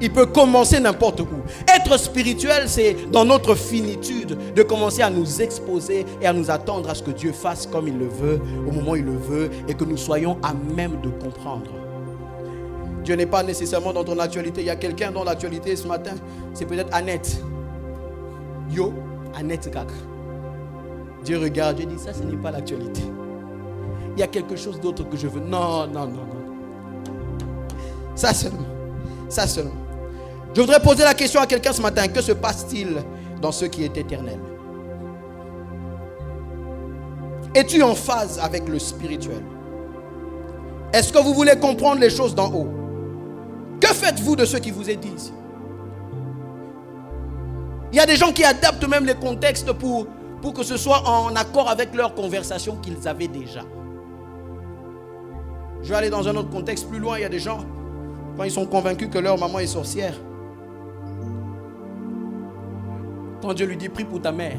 Il peut commencer n'importe où. Être spirituel, c'est dans notre finitude de commencer à nous exposer et à nous attendre à ce que Dieu fasse comme il le veut, au moment où il le veut, et que nous soyons à même de comprendre. Dieu n'est pas nécessairement dans ton actualité. Il y a quelqu'un dans l'actualité ce matin, c'est peut-être Annette. Yo, Annette Kaka. Dieu regarde, Dieu dit, ça ce n'est pas l'actualité. Il y a quelque chose d'autre que je veux. Non. Ça seulement. Je voudrais poser la question à quelqu'un ce matin. Que se passe-t-il dans ce qui est éternel? Es-tu en phase avec le spirituel? Est-ce que vous voulez comprendre les choses d'en haut? Que faites-vous de ce qui vous est dit ici? Il y a des gens qui adaptent même les contextes pour que ce soit en accord avec leur conversation qu'ils avaient déjà. Je vais aller dans un autre contexte plus loin. Il y a des gens, quand ils sont convaincus que leur maman est sorcière, quand Dieu lui dit prie pour ta mère,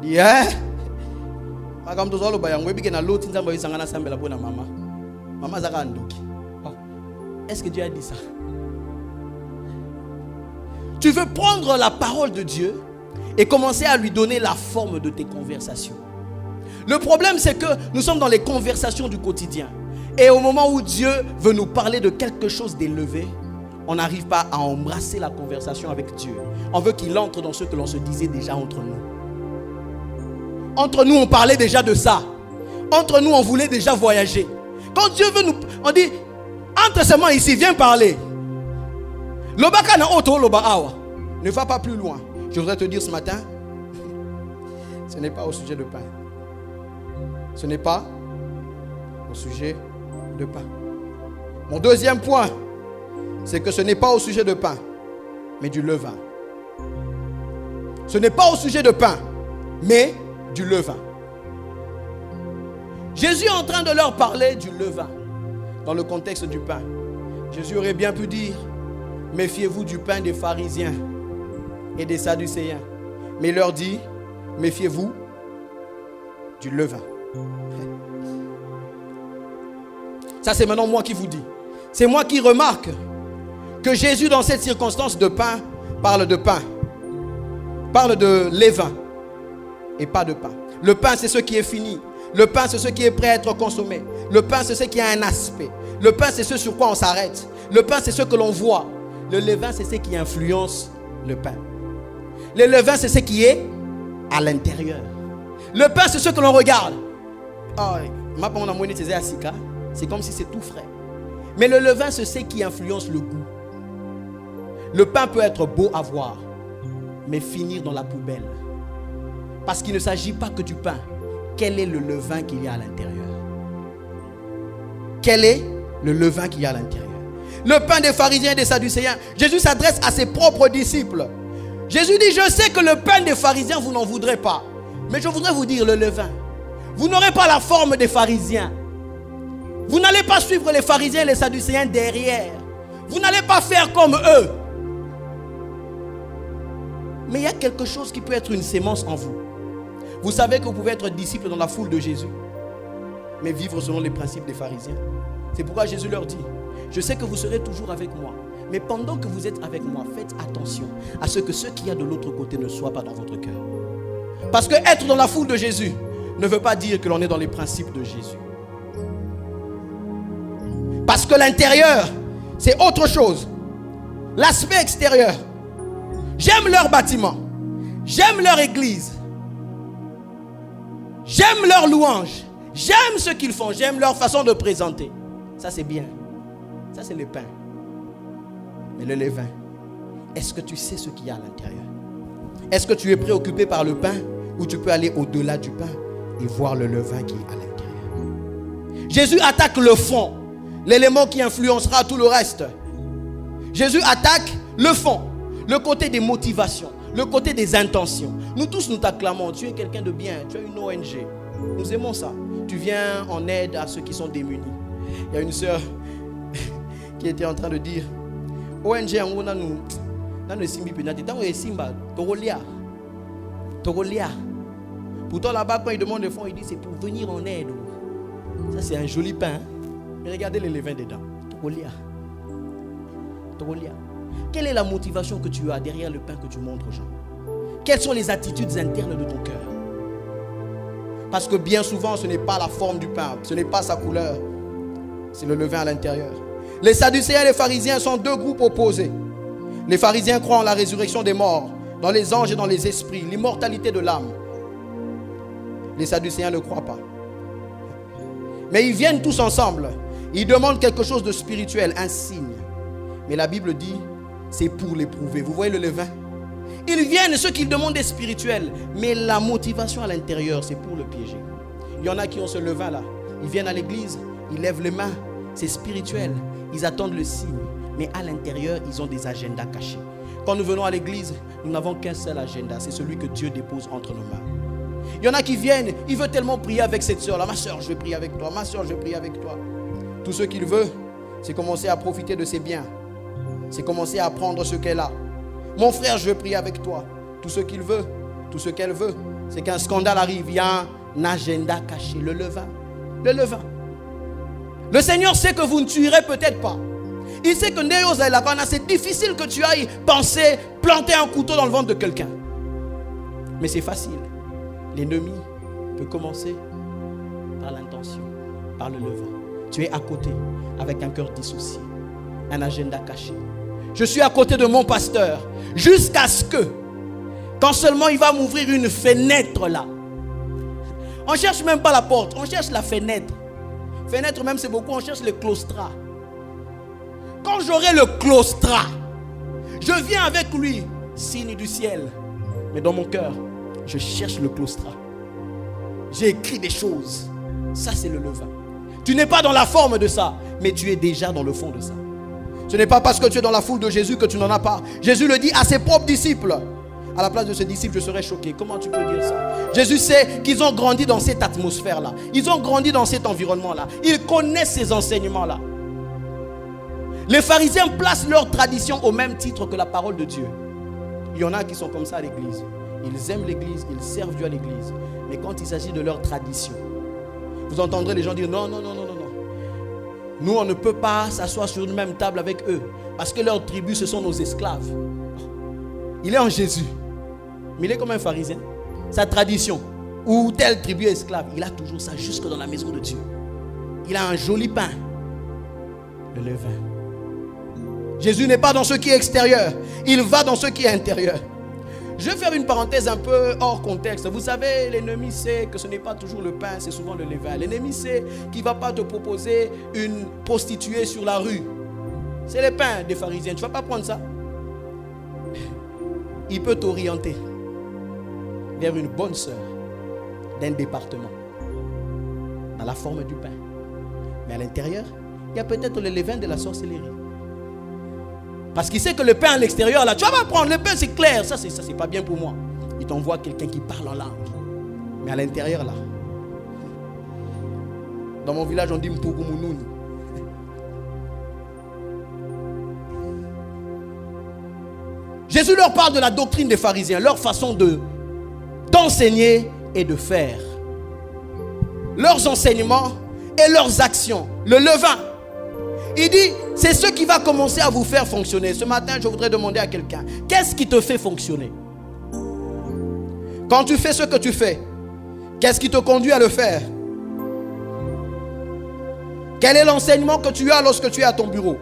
il dit est-ce que Dieu a dit ça? Tu veux prendre la parole de Dieu et commencer à lui donner la forme de tes conversations. Le problème, c'est que nous sommes dans les conversations du quotidien. Et au moment où Dieu veut nous parler de quelque chose d'élevé, on n'arrive pas à embrasser la conversation avec Dieu. On veut qu'il entre dans ce que l'on se disait déjà entre nous. Entre nous, on parlait déjà de ça. Entre nous, on voulait déjà voyager. Quand Dieu veut nous... On dit, entre seulement ici, viens parler. Ne va pas plus loin. Je voudrais te dire ce matin, ce n'est pas au sujet de pain. Ce n'est pas au sujet de pain. Mon deuxième point, c'est que ce n'est pas au sujet de pain, mais du levain. Ce n'est pas au sujet de pain, mais du levain. Jésus est en train de leur parler du levain dans le contexte du pain. Jésus aurait bien pu dire, méfiez-vous du pain des pharisiens et des sadducéens. Mais il leur dit, méfiez-vous du levain. Ça, c'est maintenant moi qui vous dis. C'est moi qui remarque que Jésus, dans cette circonstance de pain, parle de pain. Parle de levain et pas de pain. Le pain, c'est ce qui est fini. Le pain, c'est ce qui est prêt à être consommé. Le pain, c'est ce qui a un aspect. Le pain, c'est ce sur quoi on s'arrête. Le pain, c'est ce que l'on voit. Le levain, c'est ce qui influence le pain. Le levain, c'est ce qui est à l'intérieur. Le pain, c'est ce que l'on regarde. C'est comme si c'est tout frais. Mais le levain, c'est ce qui influence le goût. Le pain peut être beau à voir, mais finir dans la poubelle. Parce qu'il ne s'agit pas que du pain. Quel est le levain qu'il y a à l'intérieur? Quel est le levain qu'il y a à l'intérieur? Le pain des pharisiens et des sadducéens. Jésus s'adresse à ses propres disciples. Jésus dit, je sais que le pain des pharisiens, vous n'en voudrez pas. Mais je voudrais vous dire le levain. Vous n'aurez pas la forme des pharisiens. Vous n'allez pas suivre les pharisiens et les sadducéens derrière. Vous n'allez pas faire comme eux. Mais il y a quelque chose qui peut être une sémence en vous. Vous savez que vous pouvez être disciple dans la foule de Jésus, mais vivre selon les principes des pharisiens. C'est pourquoi Jésus leur dit, je sais que vous serez toujours avec moi, mais pendant que vous êtes avec moi, faites attention à ce que ce qu'il y a de l'autre côté ne soit pas dans votre cœur. Parce que être dans la foule de Jésus ne veut pas dire que l'on est dans les principes de Jésus. Parce que l'intérieur, c'est autre chose. L'aspect extérieur. J'aime leur bâtiment. J'aime leur église. J'aime leur louange. J'aime ce qu'ils font. J'aime leur façon de présenter. Ça, c'est bien. Ça, c'est le pain. Mais le levain, est-ce que tu sais ce qu'il y a à l'intérieur? Est-ce que tu es préoccupé par le pain ou tu peux aller au-delà du pain et voir le levain qui est à l'intérieur? Jésus attaque le fond, l'élément qui influencera tout le reste. Jésus attaque le fond, le côté des motivations, le côté des intentions. Nous tous, nous t'acclamons. Tu es quelqu'un de bien. Tu as une ONG. Nous aimons ça. Tu viens en aide à ceux qui sont démunis. Il y a une sœur qui était en train de dire ONG, on a nous simbi penati. Tant que simba, togolia. Pourtant là-bas, quand il demande des fonds, il dit c'est pour venir en aide. Ça, c'est un joli pain. Mais regardez les levains dedans. Togolia. Quelle est la motivation que tu as derrière le pain que tu montres aux gens? Quelles sont les attitudes internes de ton cœur? Parce que bien souvent, ce n'est pas la forme du pain, ce n'est pas sa couleur, c'est le levain à l'intérieur. Les sadducéens et les pharisiens sont deux groupes opposés. Les pharisiens croient en la résurrection des morts, dans les anges et dans les esprits, l'immortalité de l'âme. Les sadducéens ne croient pas. Mais ils viennent tous ensemble. Ils demandent quelque chose de spirituel, un signe. Mais la Bible dit, c'est pour l'éprouver. Vous voyez le levain? Ils viennent, ce qu'ils demandent est spirituel. Mais la motivation à l'intérieur, c'est pour le piéger. Il y en a qui ont ce levain-là. Ils viennent à l'église, ils lèvent les mains. C'est spirituel. Ils attendent le signe. Mais à l'intérieur, ils ont des agendas cachés. Quand nous venons à l'église, nous n'avons qu'un seul agenda. C'est celui que Dieu dépose entre nos mains. Il y en a qui viennent, ils veulent tellement prier avec cette soeur-là. Ma soeur, je vais prier avec toi. Ma soeur, je vais prier avec toi. Tout ce qu'il veut, c'est commencer à profiter de ses biens. C'est commencer à prendre ce qu'elle a. Mon frère, je vais prier avec toi. Tout ce qu'il veut, tout ce qu'elle veut, c'est qu'un scandale arrive. Il y a un agenda caché. Le levain. Le levain. Le Seigneur sait que vous ne tuerez peut-être pas. Il sait que c'est difficile que tu ailles penser planter un couteau dans le ventre de quelqu'un. Mais c'est facile. L'ennemi peut commencer par l'intention, par le levain. Tu es à côté avec un cœur dissocié, un agenda caché. Je suis à côté de mon pasteur jusqu'à ce que, quand seulement il va m'ouvrir une fenêtre là. On ne cherche même pas la porte, on cherche la fenêtre. Fenêtre même c'est beaucoup, on cherche le claustrat. Quand j'aurai le claustrat, je viens avec lui, signe du ciel. Mais dans mon cœur, je cherche le claustrat. J'ai écrit des choses. Ça c'est le levain. Tu n'es pas dans la forme de ça, mais tu es déjà dans le fond de ça. Ce n'est pas parce que tu es dans la foule de Jésus que tu n'en as pas. Jésus le dit à ses propres disciples. À la place de ses disciples, je serais choqué. Comment tu peux dire ça? Jésus sait qu'ils ont grandi dans cette atmosphère-là. Ils ont grandi dans cet environnement-là. Ils connaissent ces enseignements-là. Les pharisiens placent leur tradition au même titre que la parole de Dieu. Il y en a qui sont comme ça à l'église. Ils aiment l'église, ils servent Dieu à l'église. Mais quand il s'agit de leur tradition, vous entendrez les gens dire non. Nous, on ne peut pas s'asseoir sur une même table avec eux. Parce que leur tribu, ce sont nos esclaves. Il est en Jésus. Mais il est comme un pharisien. Sa tradition, ou telle tribu est esclave, il a toujours ça jusque dans la maison de Dieu. Il a un joli pain. Le levain. Jésus n'est pas dans ce qui est extérieur. Il va dans ce qui est intérieur. Je vais faire une parenthèse un peu hors contexte. Vous savez, l'ennemi sait que ce n'est pas toujours le pain, c'est souvent le levain. L'ennemi sait qu'il ne va pas te proposer une prostituée sur la rue. C'est le pain des pharisiens. Tu ne vas pas prendre ça. Il peut t'orienter vers une bonne sœur d'un département dans la forme du pain. Mais à l'intérieur, il y a peut-être le levain de la sorcellerie. Parce qu'il sait que le pain à l'extérieur, là, tu vas pas prendre le pain, c'est clair. Ça, c'est pas bien pour moi. Il t'envoie quelqu'un qui parle en langue. Mais à l'intérieur, là, dans mon village, on dit Mpugumunouni. Jésus leur parle de la doctrine des pharisiens, leur façon d'enseigner et de faire. Leurs enseignements et leurs actions. Le levain. Il dit, c'est ce qui va commencer à vous faire fonctionner. Ce matin, je voudrais demander à quelqu'un, qu'est-ce qui te fait fonctionner? Quand tu fais ce que tu fais, qu'est-ce qui te conduit à le faire? Quel est l'enseignement que tu as lorsque tu es à ton bureau?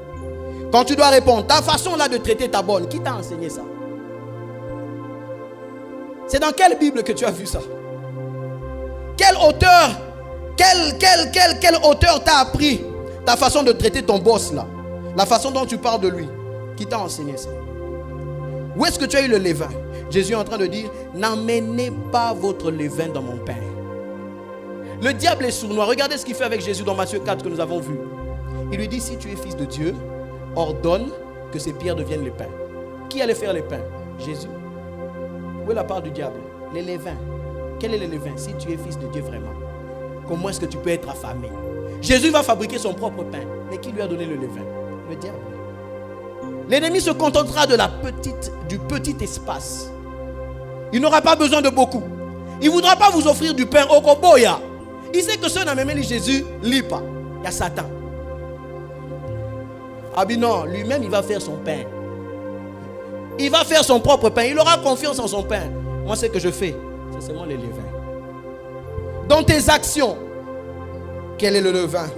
Quand tu dois répondre, ta façon là de traiter ta bonne, qui t'a enseigné ça? C'est dans quelle Bible que tu as vu ça? Quel auteur, quel auteur t'a appris ta façon de traiter ton boss là? La façon dont tu parles de lui. Qui t'a enseigné ça? Où est-ce que tu as eu le levain? Jésus est en train de dire, n'amenez pas votre levain dans mon pain. Le diable est sournois. Regardez ce qu'il fait avec Jésus dans Matthieu 4 que nous avons vu. Il lui dit, si tu es fils de Dieu, ordonne que ces pierres deviennent les pains. Qui allait faire les pains? Jésus. Où est la part du diable? Les levains. Quel est le levain? Si tu es fils de Dieu vraiment, comment est-ce que tu peux être affamé? Jésus va fabriquer son propre pain. Mais qui lui a donné le levain? Le diable. L'ennemi se contentera du petit espace. Il n'aura pas besoin de beaucoup. Il ne voudra pas vous offrir du pain au koboya. Il sait que ceux qui n'ont même Jésus ne lit pas. Il y a Satan. Ah bien non, lui-même il va faire son pain. Il va faire son propre pain. Il aura confiance en son pain. Moi ce que je fais, c'est seulement les levains. Dans tes actions, quel est le levain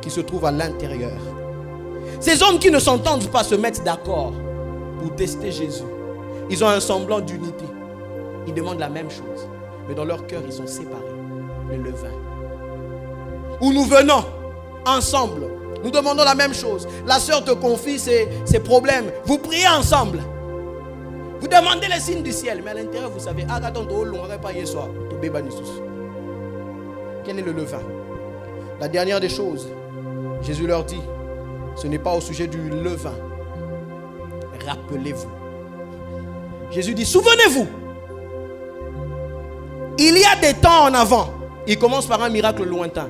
qui se trouve à l'intérieur? Ces hommes qui ne s'entendent pas se mettent d'accord pour tester Jésus. Ils ont un semblant d'unité. Ils demandent la même chose. Mais dans leur cœur, ils sont séparés. Le levain. Où nous venons ensemble. Nous demandons la même chose. La sœur te confie ses problèmes. Vous priez ensemble. Vous demandez les signes du ciel. Mais à l'intérieur, vous savez, quel est le levain? La dernière des choses, Jésus leur dit, ce n'est pas au sujet du levain. Rappelez-vous. Jésus dit, souvenez-vous. Il y a des temps en avant. Il commence par un miracle lointain.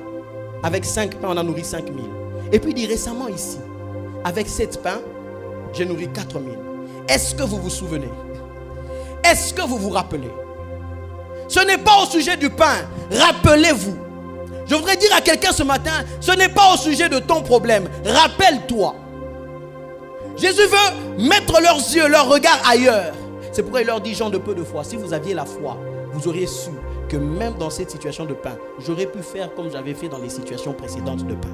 Avec 5 pains, on a nourri 5000. Et puis il dit, récemment ici, avec 7 pains, j'ai nourri 4000. Est-ce que vous vous souvenez? Est-ce que vous vous rappelez? Ce n'est pas au sujet du pain. Rappelez-vous. Je voudrais dire à quelqu'un ce matin, ce n'est pas au sujet de ton problème. Rappelle-toi. Jésus veut mettre leurs yeux, leur regard ailleurs. C'est pourquoi il leur dit, gens de peu de foi, si vous aviez la foi, vous auriez su que même dans cette situation de pain, j'aurais pu faire comme j'avais fait dans les situations précédentes de pain.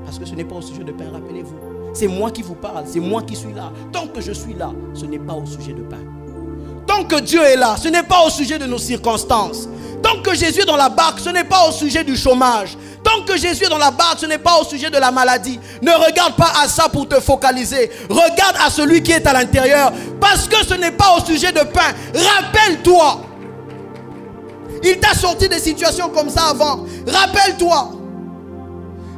Parce que ce n'est pas au sujet de pain, rappelez-vous. C'est moi qui vous parle, c'est moi qui suis là. Tant que je suis là, ce n'est pas au sujet de pain. Tant que Dieu est là, ce n'est pas au sujet de nos circonstances. Tant que Jésus est dans la barque, ce n'est pas au sujet du chômage. Tant que Jésus est dans la barque, ce n'est pas au sujet de la maladie. Ne regarde pas à ça pour te focaliser. Regarde à celui qui est à l'intérieur. Parce que ce n'est pas au sujet de pain. Rappelle-toi. Il t'a sorti des situations comme ça avant. Rappelle-toi.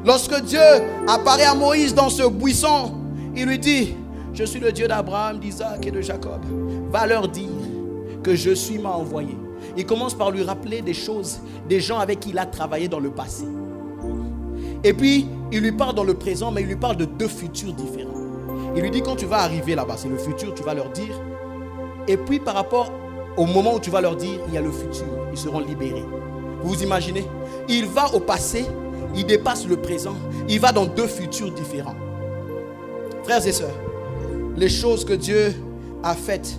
Lorsque Dieu apparaît à Moïse dans ce buisson, il lui dit, je suis le Dieu d'Abraham, d'Isaac et de Jacob. Va leur dire que je suis m'a envoyé. Il commence par lui rappeler des choses, des gens avec qui il a travaillé dans le passé. Et puis, il lui parle dans le présent, mais il lui parle de deux futurs différents. Il lui dit, quand tu vas arriver là-bas, c'est le futur, tu vas leur dire. Et puis, par rapport au moment où tu vas leur dire, il y a le futur, ils seront libérés. Vous vous imaginez? Il va au passé, il dépasse le présent, il va dans deux futurs différents. Frères et sœurs, les choses que Dieu a faites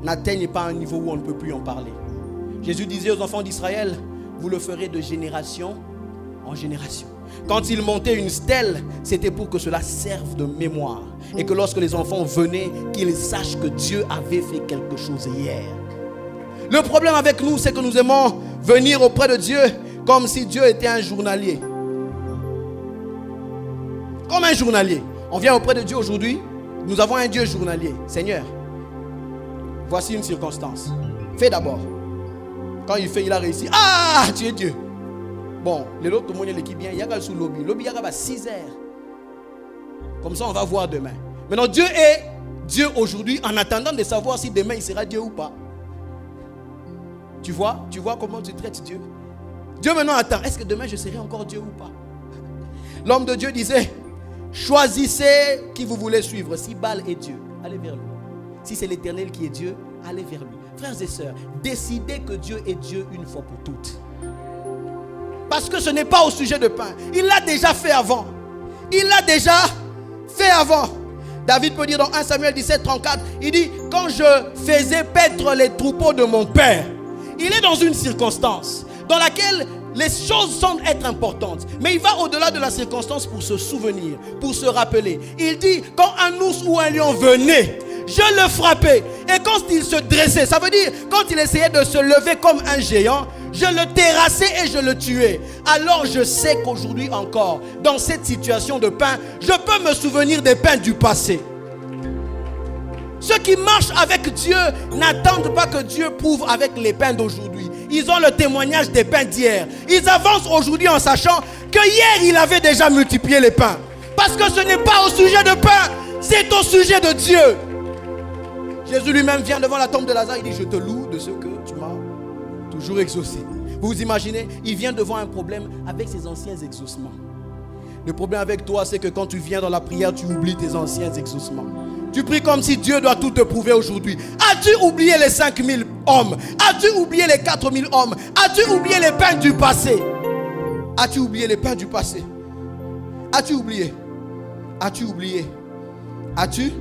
n'atteignent pas un niveau où on ne peut plus en parler. Jésus disait aux enfants d'Israël, vous le ferez de génération en génération. Quand il montait une stèle, c'était pour que cela serve de mémoire. Et que lorsque les enfants venaient, qu'ils sachent que Dieu avait fait quelque chose hier. Le problème avec nous, c'est que nous aimons venir auprès de Dieu comme si Dieu était un journalier. Comme un journalier. On vient auprès de Dieu aujourd'hui, nous avons un Dieu journalier. Seigneur, voici une circonstance. Fais d'abord. Quand il fait, il a réussi. Ah, tu es Dieu. Bon, les autres, tout le monde, l'équipe bien. Il y a sous lobby. Lobby, il y a 6 heures. Comme ça, on va voir demain. Maintenant, Dieu est Dieu aujourd'hui en attendant de savoir si demain il sera Dieu ou pas. Tu vois comment tu traites Dieu. Dieu maintenant attend. Est-ce que demain je serai encore Dieu ou pas? L'homme de Dieu disait, choisissez qui vous voulez suivre. Si Baal est Dieu, allez vers lui. Si c'est l'Éternel qui est Dieu, allez vers lui. Frères et sœurs, décidez que Dieu est Dieu une fois pour toutes. Parce que ce n'est pas au sujet de pain. Il l'a déjà fait avant. Il l'a déjà fait avant. David peut dire dans 1 Samuel 17, 34, il dit, quand je faisais paître les troupeaux de mon père, il est dans une circonstance dans laquelle les choses semblent être importantes. Mais il va au-delà de la circonstance pour se souvenir, pour se rappeler. Il dit, quand un ours ou un lion venait, je le frappais. Et quand il se dressait, ça veut dire, quand il essayait de se lever comme un géant, je le terrassais et je le tuais. Alors je sais qu'aujourd'hui encore, dans cette situation de pain, je peux me souvenir des pains du passé. Ceux qui marchent avec Dieu n'attendent pas que Dieu prouve avec les pains d'aujourd'hui. Ils ont le témoignage des pains d'hier. Ils avancent aujourd'hui en sachant que hier il avait déjà multiplié les pains. Parce que ce n'est pas au sujet de pain, c'est au sujet de Dieu. Jésus lui-même vient devant la tombe de Lazare, il dit, je te loue de ce que tu m'as toujours exaucé. Vous vous imaginez, il vient devant un problème avec ses anciens exaucements. Le problème avec toi, c'est que quand tu viens dans la prière, tu oublies tes anciens exaucements. Tu pries comme si Dieu doit tout te prouver aujourd'hui. As-tu oublié les 5000 hommes? As-tu oublié les 4000 hommes? As-tu oublié les pains du passé? As-tu oublié les pains du passé? As-tu oublié? As-tu oublié? As-tu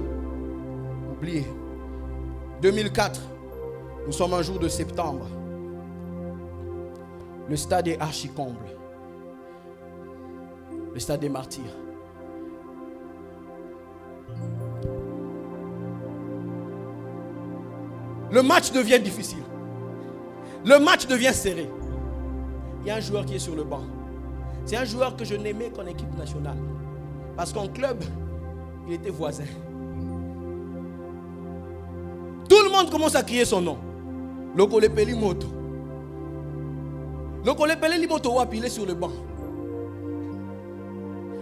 oublié? 2004, nous sommes un jour de septembre. Le stade est archi-comble. Le stade des martyrs. Le match devient difficile. Le match devient serré. Il y a un joueur qui est sur le banc. C'est un joueur que je n'aimais qu'en équipe nationale. Parce qu'en club, il était voisin. Tout le monde commence à crier son nom. Lokolepeli Moto. Lokolepeli Moto Wapi, il est sur le banc.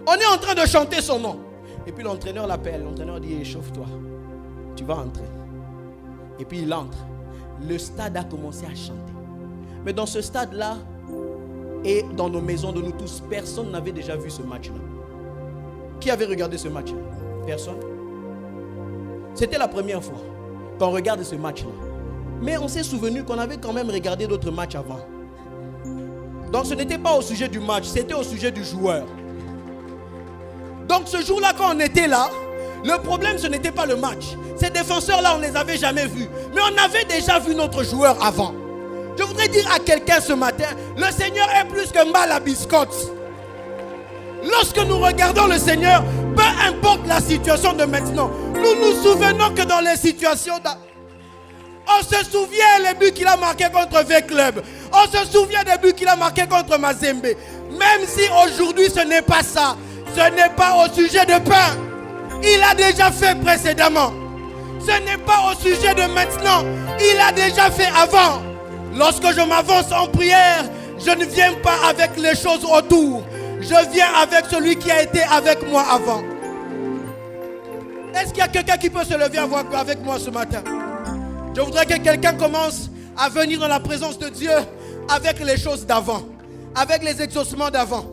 On est en train de chanter son nom. Et puis l'entraîneur l'appelle. L'entraîneur dit, échauffe-toi. Tu vas entrer. Et puis il entre. Le stade a commencé à chanter. Mais dans ce stade-là, et dans nos maisons de nous tous, personne n'avait déjà vu ce match-là. Qui avait regardé ce match-là? Personne. C'était la première fois qu'on regarde ce match-là. Mais on s'est souvenu qu'on avait quand même regardé d'autres matchs avant. Donc ce n'était pas au sujet du match, c'était au sujet du joueur. Donc ce jour-là, quand on était là, Le problème, ce n'était pas le match. Ces défenseurs-là, on ne les avait jamais vus. Mais on avait déjà vu notre joueur avant. Je voudrais dire à quelqu'un ce matin, le Seigneur est plus que mal à biscotte. Lorsque nous regardons le Seigneur, peu importe la situation de maintenant, nous nous souvenons que dans les situations... On se souvient des buts qu'il a marqués contre V-Club. On se souvient des buts qu'il a marqués contre Mazembe. Même si aujourd'hui ce n'est pas ça, ce n'est pas au sujet de pain. Il a déjà fait précédemment. Ce n'est pas au sujet de maintenant. Il a déjà fait avant. Lorsque je m'avance en prière, je ne viens pas avec les choses autour. Je viens avec celui qui a été avec moi avant. Est-ce qu'il y a quelqu'un qui peut se lever avec moi ce matin? Je voudrais que quelqu'un commence à venir dans la présence de Dieu avec les choses d'avant, avec les exaucements d'avant.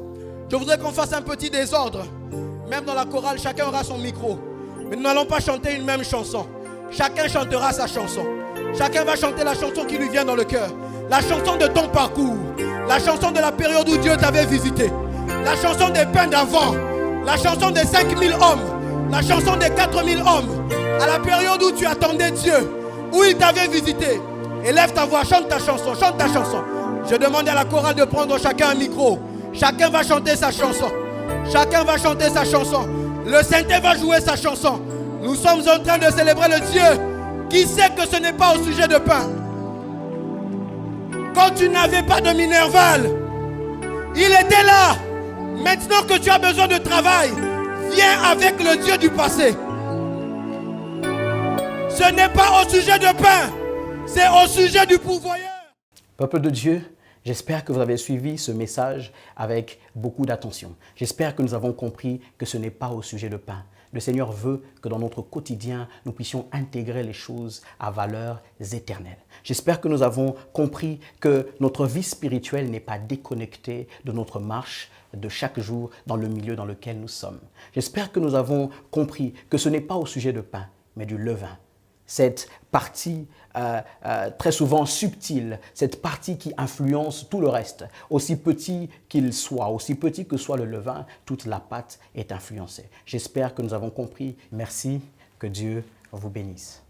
Je voudrais qu'on fasse un petit désordre. Même dans la chorale, chacun aura son micro. Mais nous n'allons pas chanter une même chanson. Chacun chantera sa chanson. Chacun va chanter la chanson qui lui vient dans le cœur. La chanson de ton parcours. La chanson de la période où Dieu t'avait visité. La chanson des pains d'avant. La chanson des 5000 hommes. La chanson des 4000 hommes. À la période où tu attendais Dieu. Où il t'avait visité. Élève ta voix, chante ta chanson, chante ta chanson. Je demande à la chorale de prendre chacun un micro. Chacun va chanter sa chanson. Chacun va chanter sa chanson. Le Saint-Esprit va jouer sa chanson. Nous sommes en train de célébrer le Dieu qui sait que ce n'est pas au sujet de pain. Quand tu n'avais pas de Minerval, il était là. Maintenant que tu as besoin de travail, viens avec le Dieu du passé. Ce n'est pas au sujet de pain, c'est au sujet du pourvoyeur. Peuple de Dieu, j'espère que vous avez suivi ce message avec beaucoup d'attention. J'espère que nous avons compris que ce n'est pas au sujet de pain. Le Seigneur veut que dans notre quotidien, nous puissions intégrer les choses à valeurs éternelles. J'espère que nous avons compris que notre vie spirituelle n'est pas déconnectée de notre marche de chaque jour dans le milieu dans lequel nous sommes. J'espère que nous avons compris que ce n'est pas au sujet de pain, mais du levain. Cette partie très souvent subtile, cette partie qui influence tout le reste, aussi petit qu'il soit, aussi petit que soit le levain, toute la pâte est influencée. J'espère que nous avons compris. Merci, que Dieu vous bénisse.